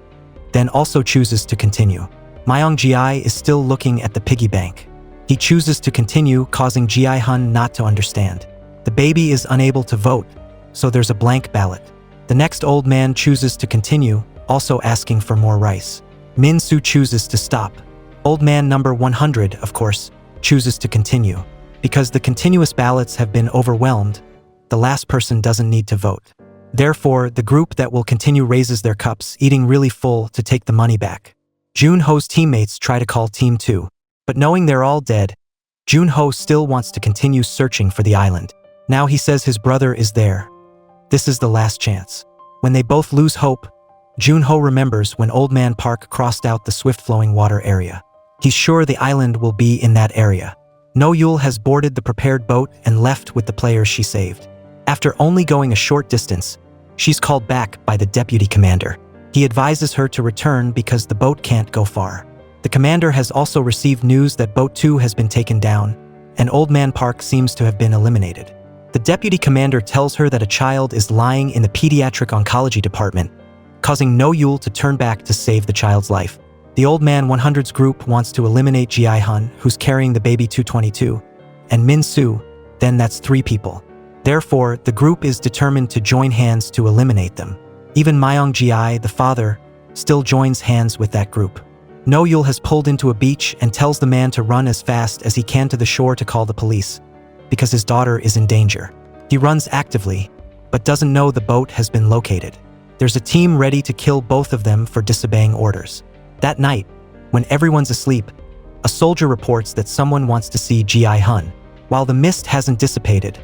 then also chooses to continue. Myung-ji is still looking at the piggy bank. He chooses to continue, causing Ji-hun not to understand. The baby is unable to vote, so there's a blank ballot. The next old man chooses to continue, also asking for more rice. Min-soo chooses to stop. Old man number 100, of course, chooses to continue. Because the continuous ballots have been overwhelmed, the last person doesn't need to vote. Therefore, the group that will continue raises their cups, eating really full, to take the money back. Jun-ho's teammates try to call Team 2, but knowing they're all dead, Jun-ho still wants to continue searching for the island. Now he says his brother is there. This is the last chance. When they both lose hope, Jun-ho remembers when Old Man Park crossed out the swift-flowing water area. He's sure the island will be in that area. No Yul has boarded the prepared boat and left with the players she saved. After only going a short distance, she's called back by the deputy commander. He advises her to return because the boat can't go far. The commander has also received news that Boat 2 has been taken down, and Old Man Park seems to have been eliminated. The deputy commander tells her that a child is lying in the pediatric oncology department, causing No Yul to turn back to save the child's life. The Old Man 100's group wants to eliminate Ji-hun, who's carrying the baby 222, and Min Soo, then that's 3 people. Therefore, the group is determined to join hands to eliminate them. Even Myung Ji, the father, still joins hands with that group. No Yul has pulled into a beach and tells the man to run as fast as he can to the shore to call the police, because his daughter is in danger. He runs actively, but doesn't know the boat has been located. There's a team ready to kill both of them for disobeying orders. That night, when everyone's asleep, a soldier reports that someone wants to see Ji-hun. While the mist hasn't dissipated,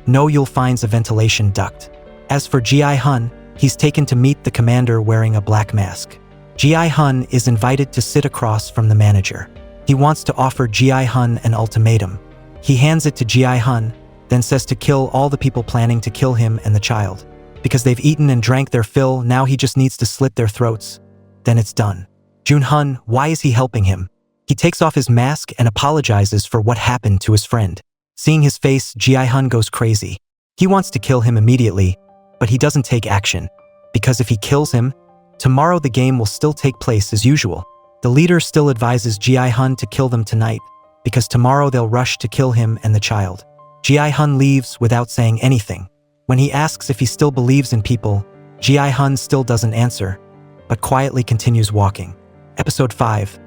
No Yul finds a ventilation duct. As for Ji-hun, he's taken to meet the commander wearing a black mask. Ji-hun is invited to sit across from the manager. He wants to offer Ji-hun an ultimatum. He hands it to Ji-hun, then says to kill all the people planning to kill him and the child. Because they've eaten and drank their fill, now he just needs to slit their throats. Then it's done. Jun-hun, why is he helping him? He takes off his mask and apologizes for what happened to his friend. Seeing his face, Ji-hun goes crazy. He wants to kill him immediately, but he doesn't take action. Because if he kills him, tomorrow the game will still take place as usual. The leader still advises Ji-hun to kill them tonight, because tomorrow they'll rush to kill him and the child. Ji-hun leaves without saying anything. When he asks if he still believes in people, Ji-hun still doesn't answer, but quietly continues walking. Episode 5.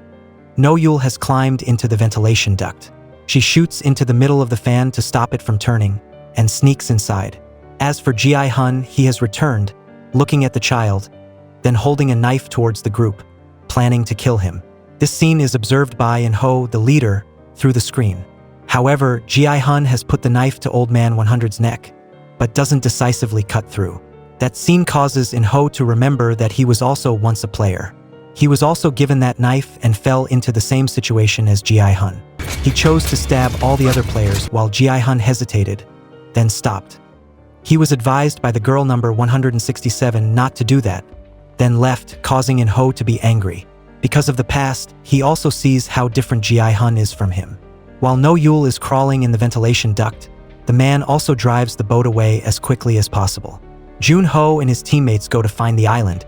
No Yul has climbed into the ventilation duct. She shoots into the middle of the fan to stop it from turning, and sneaks inside. As for Ji-hun, he has returned, looking at the child, then holding a knife towards the group, planning to kill him. This scene is observed by In-ho, the leader, through the screen. However, Ji-hun has put the knife to Old Man 100's neck, but doesn't decisively cut through. That scene causes In-ho to remember that he was also once a player. He was also given that knife and fell into the same situation as Ji-hun. He chose to stab all the other players while Ji-hun hesitated, then stopped. He was advised by the girl number 167 not to do that, then left, causing In-ho to be angry. Because of the past, he also sees how different Ji-hun is from him. While No Yul is crawling in the ventilation duct, the man also drives the boat away as quickly as possible. Jun-ho and his teammates go to find the island,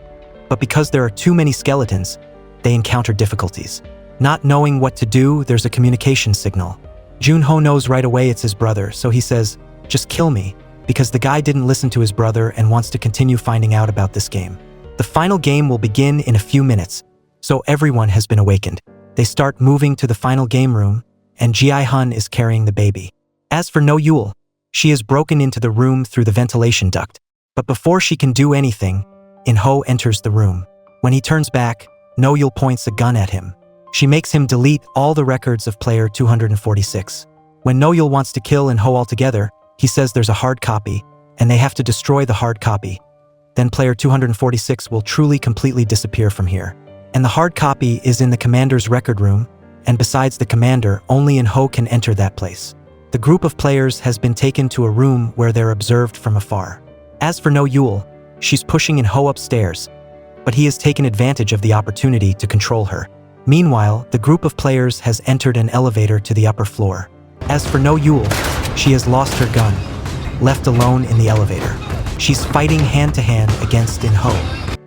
but because there are too many skeletons, they encounter difficulties. Not knowing what to do, there's a communication signal. Jun-ho knows right away it's his brother, so he says, "Just kill me," because the guy didn't listen to his brother and wants to continue finding out about this game. The final game will begin in a few minutes, so everyone has been awakened. They start moving to the final game room, and Ji-hun is carrying the baby. As for No Yul, she has broken into the room through the ventilation duct. But before she can do anything, In-ho enters the room. When he turns back, No Yul points a gun at him. She makes him delete all the records of player 246. When No Yul wants to kill In-ho altogether, he says there's a hard copy, and they have to destroy the hard copy. Then player 246 will truly completely disappear from here. And the hard copy is in the commander's record room, and besides the commander, only In-ho can enter that place. The group of players has been taken to a room where they're observed from afar. As for No Yul, she's pushing In-ho upstairs, but he has taken advantage of the opportunity to control her. Meanwhile, the group of players has entered an elevator to the upper floor. As for No Yul, she has lost her gun, left alone in the elevator. She's fighting hand-to-hand against In-ho.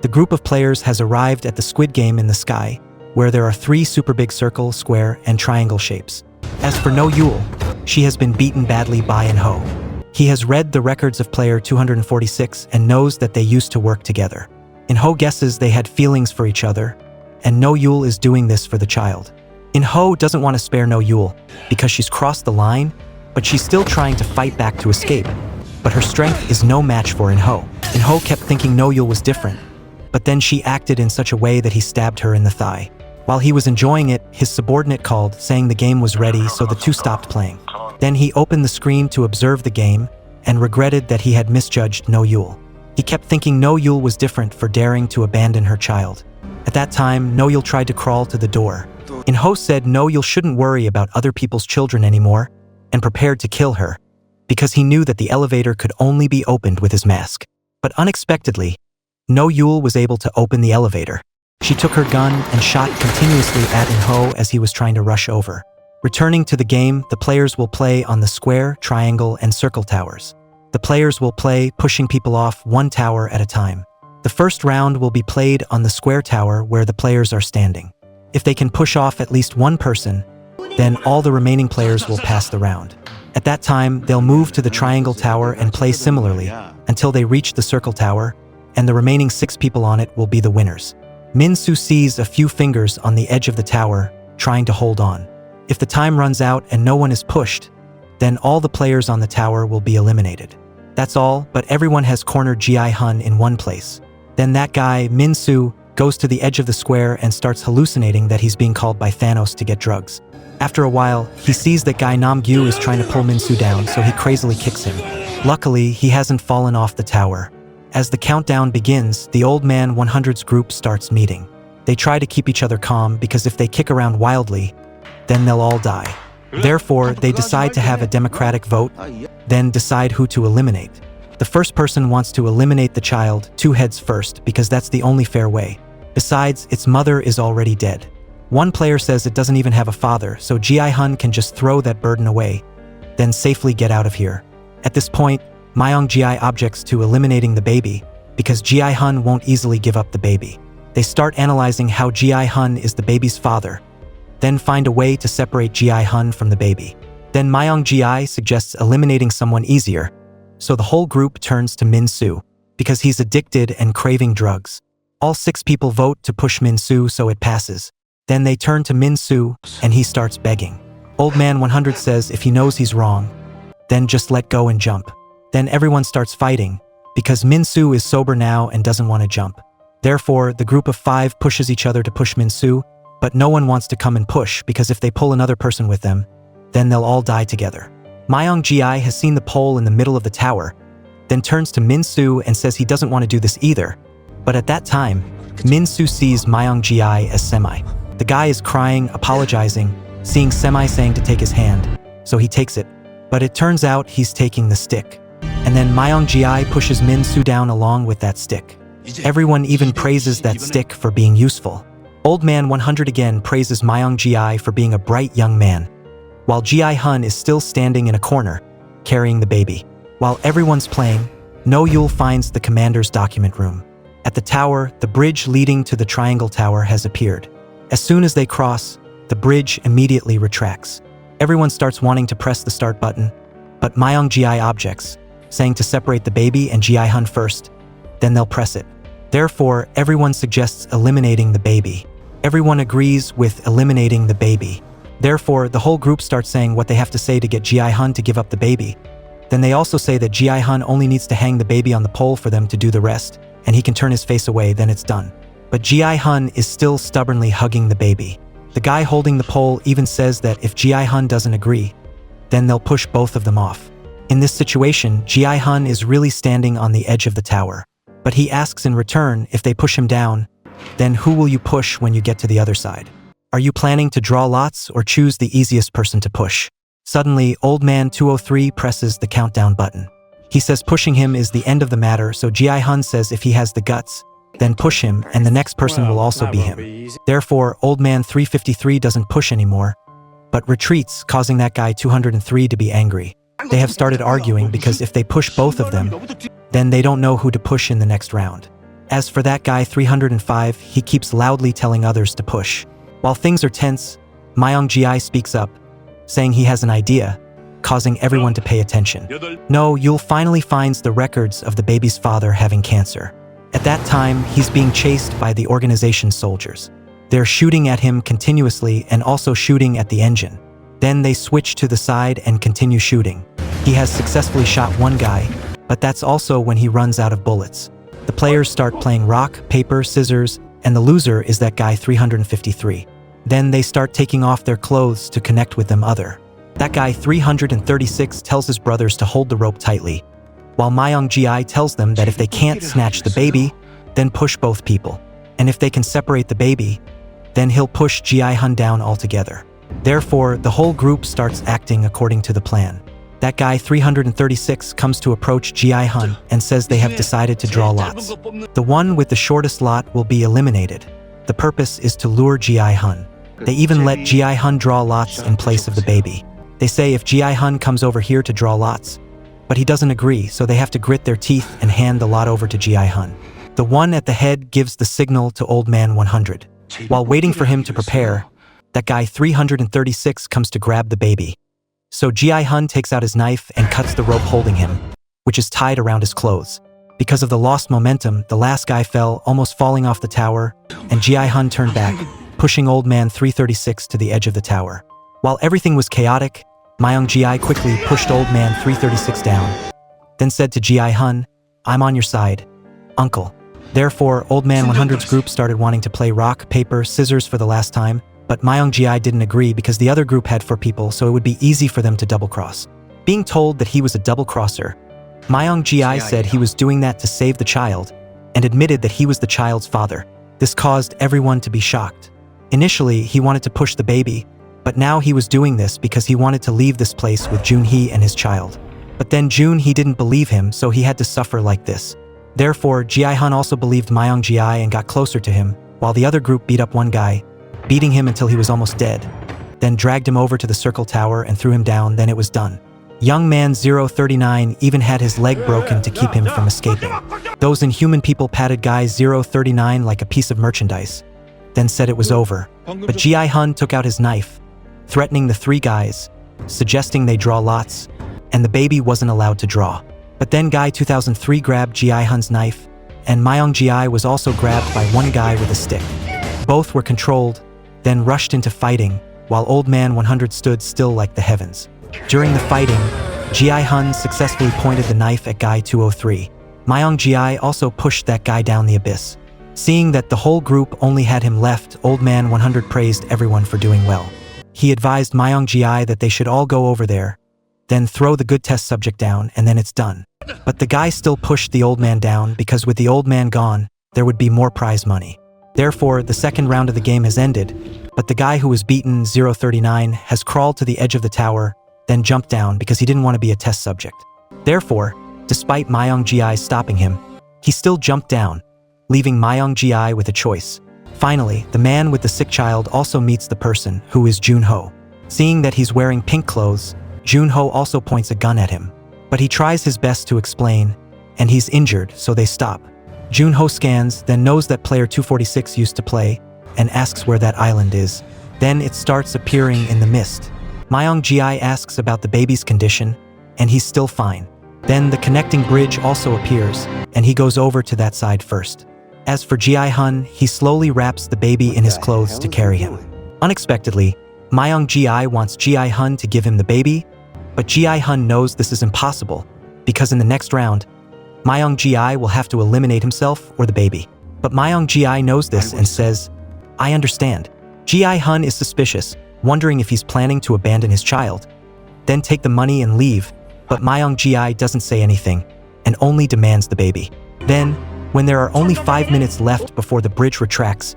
The group of players has arrived at the Squid game in the sky, where there are 3 super big circle, square, and triangle shapes. As for No Yul, she has been beaten badly by In-ho. He has read the records of player 246 and knows that they used to work together. In-ho guesses they had feelings for each other, and No Yul is doing this for the child. In-ho doesn't want to spare No Yul because she's crossed the line, but she's still trying to fight back to escape. But her strength is no match for In-ho. In-ho kept thinking No Yul was different, but then she acted in such a way that he stabbed her in the thigh. While he was enjoying it, his subordinate called, saying the game was ready, so the two stopped playing. Then he opened the screen to observe the game and regretted that he had misjudged No Yul. He kept thinking No Yul was different for daring to abandon her child. At that time, No Yul tried to crawl to the door, In-ho said no, you shouldn't worry about other people's children anymore, and prepared to kill her, because he knew that the elevator could only be opened with his mask. But unexpectedly, No Yul was able to open the elevator. She took her gun and shot continuously at In-ho as he was trying to rush over. Returning to the game, the players will play on the square, triangle, and circle towers. The players will play pushing people off one tower at a time. The first round will be played on the square tower where the players are standing. If they can push off at least one person, then all the remaining players will pass the round. At that time, they'll move to the triangle tower and play similarly until they reach the circle tower, and the remaining 6 people on it will be the winners. Min-soo sees a few fingers on the edge of the tower, trying to hold on. If the time runs out and no one is pushed, then all the players on the tower will be eliminated. That's all, but everyone has cornered Ji-hun in one place. Then that guy, Min-soo, goes to the edge of the square and starts hallucinating that he's being called by Thanos to get drugs. After a while, he sees that guy Nam-gyu is trying to pull Min-soo down, so he crazily kicks him. Luckily, he hasn't fallen off the tower. As the countdown begins, the Old Man 100's group starts meeting. They try to keep each other calm because if they kick around wildly, then they'll all die. Therefore, they decide to have a democratic vote, then decide who to eliminate. The first person wants to eliminate the child 2 heads first because that's the only fair way. Besides, its mother is already dead. One player says it doesn't even have a father, so Ji-hun can just throw that burden away, then safely get out of here. At this point, Myung-ji objects to eliminating the baby because Ji-hun won't easily give up the baby. They start analyzing how Ji-hun is the baby's father, then find a way to separate Ji-hun from the baby. Then Myung-ji suggests eliminating someone easier, so the whole group turns to Min-soo because he's addicted and craving drugs. All 6 people vote to push Min-soo so it passes. Then they turn to Min-soo and he starts begging. Old Man 100 says if he knows he's wrong, then just let go and jump. Then everyone starts fighting because Min-soo is sober now and doesn't want to jump. Therefore, the group of 5 pushes each other to push Min-soo, but no one wants to come and push because if they pull another person with them, then they'll all die together. Myung-ji has seen the pole in the middle of the tower, then turns to Min-soo and says he doesn't want to do this either. But at that time, Min-soo sees Myung-ji as Semi. The guy is crying, apologizing, seeing Semi saying to take his hand, so he takes it. But it turns out he's taking the stick. And then Myung-ji pushes Min-soo down along with that stick. Everyone even praises that stick for being useful. Old Man 100 again praises Myung-ji for being a bright young man, while Ji-hun is still standing in a corner, carrying the baby. While everyone's playing, No Yul finds the commander's document room. At the tower, the bridge leading to the triangle tower has appeared. As soon as they cross, the bridge immediately retracts. Everyone starts wanting to press the start button, but Myung-ji objects, saying to separate the baby and Ji-hun first, then they'll press it. Therefore, everyone suggests eliminating the baby. Everyone agrees with eliminating the baby. Therefore, the whole group starts saying what they have to say to get Ji-hun to give up the baby. Then they also say that Ji-hun only needs to hang the baby on the pole for them to do the rest, and he can turn his face away, then it's done. But Ji-hun is still stubbornly hugging the baby. The guy holding the pole even says that if Ji-hun doesn't agree, then they'll push both of them off. In this situation, Ji-hun is really standing on the edge of the tower. But he asks in return if they push him down, then who will you push when you get to the other side? Are you planning to draw lots or choose the easiest person to push? Suddenly, Old Man 203 presses the countdown button. He says pushing him is the end of the matter, so Ji-hun says if he has the guts, then push him and the next person will also be him. Therefore, Old Man 353 doesn't push anymore, but retreats, causing that guy 203 to be angry. They have started arguing because if they push both of them, then they don't know who to push in the next round. As for that guy 305, he keeps loudly telling others to push. While things are tense, Myung-ji speaks up, saying he has an idea, causing everyone to pay attention. No, Yul finally finds the records of the baby's father having cancer. At that time, he's being chased by the organization's soldiers. They're shooting at him continuously and also shooting at the engine. Then they switch to the side and continue shooting. He has successfully shot one guy, but that's also when he runs out of bullets. The players start playing rock, paper, scissors, and the loser is that guy 353. Then they start taking off their clothes to connect with them other. That guy 336 tells his brothers to hold the rope tightly, while Myung-ji tells them that if they can't snatch the baby, then push both people. And if they can separate the baby, then he'll push Ji-hun down altogether. Therefore, the whole group starts acting according to the plan. That guy 336 comes to approach Ji-hun and says they have decided to draw lots. The one with the shortest lot will be eliminated. The purpose is to lure Ji-hun. They even let Ji-hun draw lots in place of the baby. They say if Ji-hun comes over here to draw lots, but he doesn't agree, so they have to grit their teeth and hand the lot over to Ji-hun. The one at the head gives the signal to Old Man 100. While waiting for him to prepare, that guy 336 comes to grab the baby. So Ji-hun takes out his knife and cuts the rope holding him, which is tied around his clothes. Because of the lost momentum, the last guy fell, almost falling off the tower, and Ji-hun turned back, pushing Old Man 336 to the edge of the tower. While everything was chaotic, Myung-ji quickly pushed Old Man 336 down, then said to Ji-hun, "I'm on your side, uncle." Therefore, Old Man 100's group started wanting to play rock, paper, scissors for the last time, but Myung-ji didn't agree because the other group had 4 people, so it would be easy for them to double-cross. Being told that he was a double-crosser, Myung-ji said he was doing that to save the child, and admitted that he was the child's father. This caused everyone to be shocked. Initially, he wanted to push the baby, but now he was doing this because he wanted to leave this place with Joon-hee and his child. But then Joon-hee didn't believe him, so he had to suffer like this. Therefore, Ji-hun also believed Myung-ji and got closer to him, while the other group beat up one guy, beating him until he was almost dead, then dragged him over to the circle tower and threw him down. Then it was done. Young man 039 even had his leg broken to keep him from escaping. Those inhuman people patted guy 039 like a piece of merchandise, then said it was over. But Ji-hun took out his knife, threatening the 3 guys, suggesting they draw lots, and the baby wasn't allowed to draw. But then guy 2003 grabbed Ji-hun's knife, and Myung-ji was also grabbed by one guy with a stick. Both were controlled, then rushed into fighting, while Old Man 100 stood still like the heavens. During the fighting, Ji-hun successfully pointed the knife at guy 203. Myung-ji also pushed that guy down the abyss. Seeing that the whole group only had him left, Old Man 100 praised everyone for doing well. He advised Myung-ji that they should all go over there, then throw the good test subject down, and then it's done. But the guy still pushed the old man down because with the old man gone, there would be more prize money. Therefore, the second round of the game has ended, but the guy who was beaten, 039, has crawled to the edge of the tower, then jumped down because he didn't want to be a test subject. Therefore, despite Myung-ji stopping him, he still jumped down, leaving Myung-ji with a choice. Finally, the man with the sick child also meets the person, who is Joon-ho. Seeing that he's wearing pink clothes, Joon-ho also points a gun at him. But he tries his best to explain, and he's injured, so they stop. Joon-ho scans, then knows that player 246 used to play, and asks where that island is. Then it starts appearing in the mist. Myung-ji asks about the baby's condition, and he's still fine. Then the connecting bridge also appears, and he goes over to that side first. As for Ji-hun, he slowly wraps the baby in his clothes to carry him. Unexpectedly, Myung-ji wants Ji-hun to give him the baby, but Ji-hun knows this is impossible, because in the next round, Myung-ji will have to eliminate himself or the baby. But Myung-ji knows this and says, "I understand." Ji-hun is suspicious, wondering if he's planning to abandon his child, then take the money and leave, but Myung-ji doesn't say anything, and only demands the baby. Then, when there are only 5 minutes left before the bridge retracts,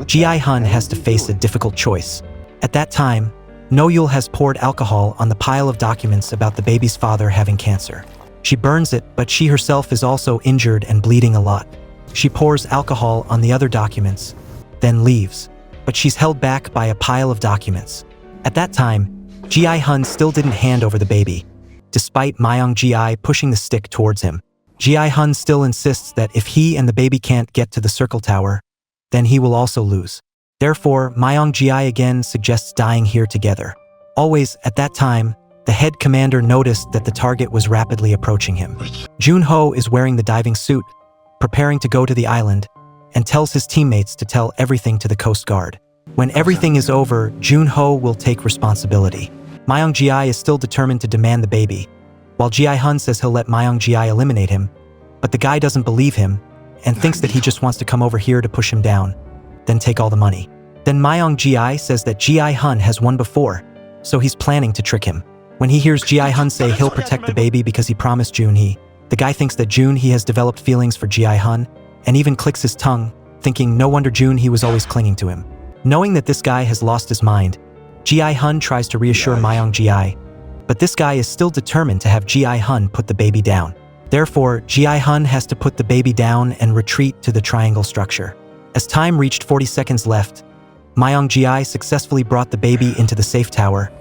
Ji-hun has to face a difficult choice. At that time, No-yul has poured alcohol on the pile of documents about the baby's father having cancer. She burns it, but she herself is also injured and bleeding a lot. She pours alcohol on the other documents, then leaves, but she's held back by a pile of documents. At that time, Ji-hun still didn't hand over the baby, despite Myung-ji pushing the stick towards him. Ji-hun still insists that if he and the baby can't get to the circle tower, then he will also lose. Therefore, Myung-ji again suggests dying here together. Always, at that time, the head commander noticed that the target was rapidly approaching him. Joon-ho is wearing the diving suit, preparing to go to the island, and tells his teammates to tell everything to the Coast Guard. When everything is over, Joon-ho will take responsibility. Myung-ji is still determined to demand the baby, while Ji-hun says he'll let Myung-ji eliminate him, but the guy doesn't believe him and thinks that he just wants to come over here to push him down, then take all the money. Then Myung-ji says that Ji-hun has won before, so he's planning to trick him. When he hears Ji-hun say he'll protect the baby because he promised Joon-hee, the guy thinks that Joon-hee has developed feelings for Ji-hun and even clicks his tongue, thinking no wonder Joon-hee was always clinging to him. Knowing that this guy has lost his mind, Ji-hun tries to reassure Myung-ji, but this guy is still determined to have Ji-hun put the baby down. Therefore, Ji-hun has to put the baby down and retreat to the triangle structure. As time reached 40 seconds left, Myung-ji successfully brought the baby into the safe tower,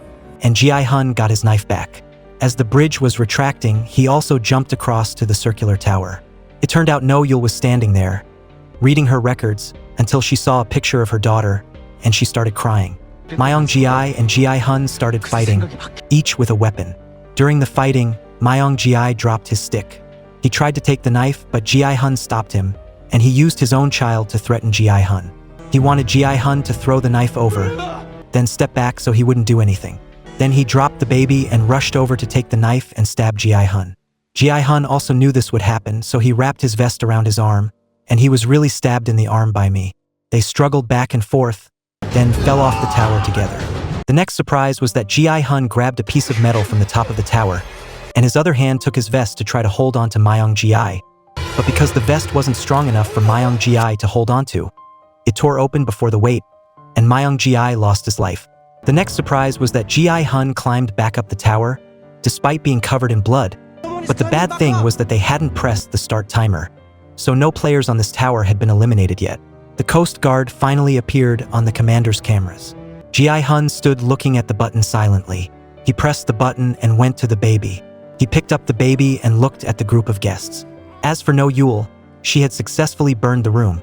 and Ji-hun got his knife back. As the bridge was retracting, he also jumped across to the circular tower. It turned out No-yul was standing there, reading her records, until she saw a picture of her daughter, and she started crying. Myung-ji and Ji-hun started fighting, each with a weapon. During the fighting, Myung-ji dropped his stick. He tried to take the knife, but Ji-hun stopped him, and he used his own child to threaten Ji-hun. He wanted Ji-hun to throw the knife over, then step back so he wouldn't do anything. Then he dropped the baby and rushed over to take the knife and stab Ji-hun. Ji-hun also knew this would happen, so he wrapped his vest around his arm, and he was really stabbed in the arm by me. They struggled back and forth, then fell off the tower together. The next surprise was that Ji-hun grabbed a piece of metal from the top of the tower, and his other hand took his vest to try to hold on to Myung-ji. But because the vest wasn't strong enough for Myung-ji to hold onto, it tore open before the weight, and Myung-ji lost his life. The next surprise was that Ji-hun climbed back up the tower, despite being covered in blood. But the bad thing was that they hadn't pressed the start timer, so no players on this tower had been eliminated yet. The Coast Guard finally appeared on the commander's cameras. Ji-hun stood looking at the button silently. He pressed the button and went to the baby. He picked up the baby and looked at the group of guests. As for No-yul, she had successfully burned the room,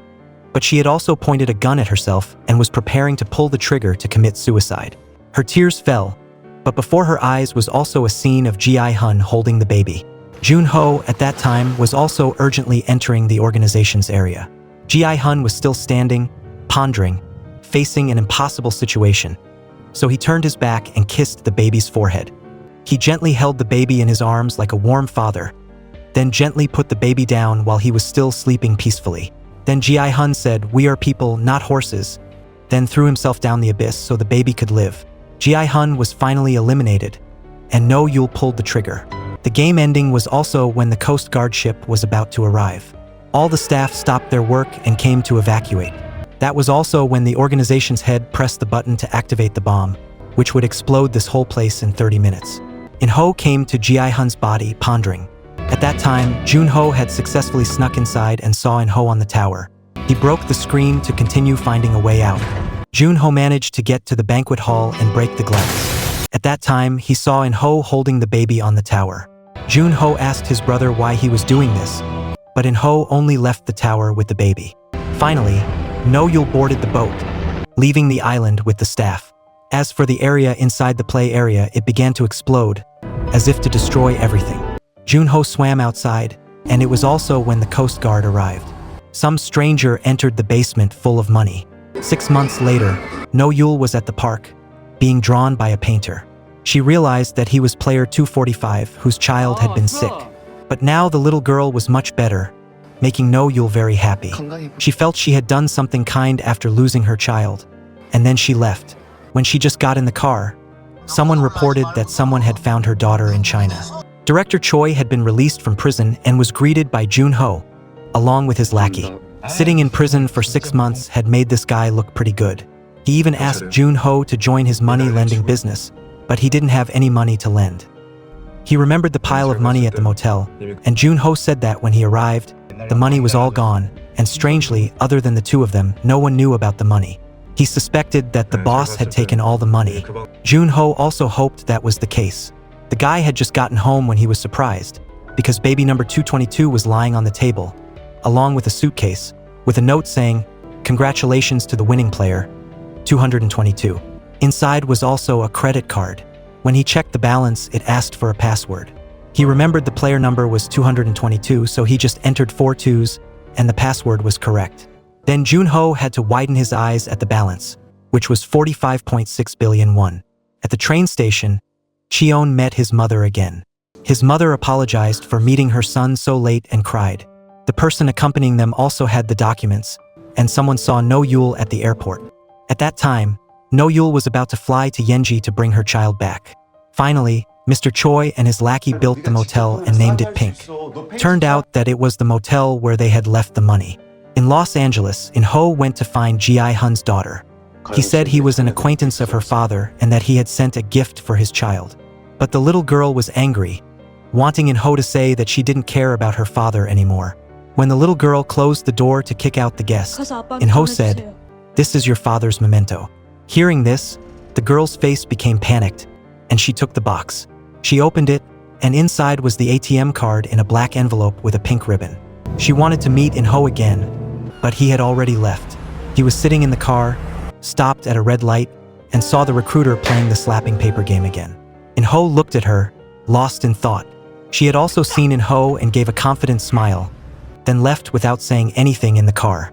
but she had also pointed a gun at herself and was preparing to pull the trigger to commit suicide. Her tears fell, but before her eyes was also a scene of Ji-hun holding the baby. Junho, at that time, was also urgently entering the organization's area. Ji-hun was still standing, pondering, facing an impossible situation, so he turned his back and kissed the baby's forehead. He gently held the baby in his arms like a warm father, then gently put the baby down while he was still sleeping peacefully. Then Ji-hun said, "We are people, not horses," then threw himself down the abyss so the baby could live. Ji-hun was finally eliminated, and No-yul pulled the trigger. The game ending was also when the Coast Guard ship was about to arrive. All the staff stopped their work and came to evacuate. That was also when the organization's head pressed the button to activate the bomb, which would explode this whole place in 30 minutes. In-ho came to Ji-hun's body, pondering. At that time, Junho had successfully snuck inside and saw In-ho on the tower. He broke the screen to continue finding a way out. Junho managed to get to the banquet hall and break the glass. At that time, he saw In-ho holding the baby on the tower. Junho asked his brother why he was doing this, but In-ho only left the tower with the baby. Finally, No-yul boarded the boat, leaving the island with the staff. As for the area inside the play area, it began to explode, as if to destroy everything. Junho swam outside, and it was also when the Coast Guard arrived. Some stranger entered the basement full of money. 6 months later, No-yul was at the park, being drawn by a painter. She realized that he was player 245, whose child had been sick. But now the little girl was much better, making No-yul very happy. She felt she had done something kind after losing her child, and then she left. When she just got in the car, someone reported that someone had found her daughter in China. Director Choi had been released from prison and was greeted by Junho, along with his lackey. Sitting in prison for 6 months had made this guy look pretty good. He even asked Junho to join his money-lending business, but he didn't have any money to lend. He remembered the pile of money at the motel, and Junho said that when he arrived, the money was all gone, and strangely, other than the two of them, no one knew about the money. He suspected that the boss had taken all the money. Junho also hoped that was the case. The guy had just gotten home when he was surprised, because baby number 222 was lying on the table, along with a suitcase, with a note saying, "Congratulations to the winning player, 222. Inside was also a credit card. When he checked the balance, it asked for a password. He remembered the player number was 222, so he just entered 4 2s, and the password was correct. Then Junho had to widen his eyes at the balance, which was 45.6 billion won. At the train station, Cheon met his mother again. His mother apologized for meeting her son so late and cried. The person accompanying them also had the documents, and someone saw No-yul at the airport. At that time, No-yul was about to fly to Yenji to bring her child back. Finally, Mr. Choi and his lackey built the motel and named it Pink. Turned out that it was the motel where they had left the money. In Los Angeles, In-ho went to find Ji-hun's daughter. He said he was an acquaintance of her father and that he had sent a gift for his child. But the little girl was angry, wanting In-ho to say that she didn't care about her father anymore. When the little girl closed the door to kick out the guest, In-ho said, "This is your father's memento." Hearing this, the girl's face became panicked, and she took the box. She opened it, and inside was the ATM card in a black envelope with a pink ribbon. She wanted to meet In-ho again, but he had already left. He was sitting in the car, stopped at a red light, and saw the recruiter playing the slapping paper game again. In-ho looked at her, lost in thought. She had also seen In-ho and gave a confident smile, then left without saying anything in the car.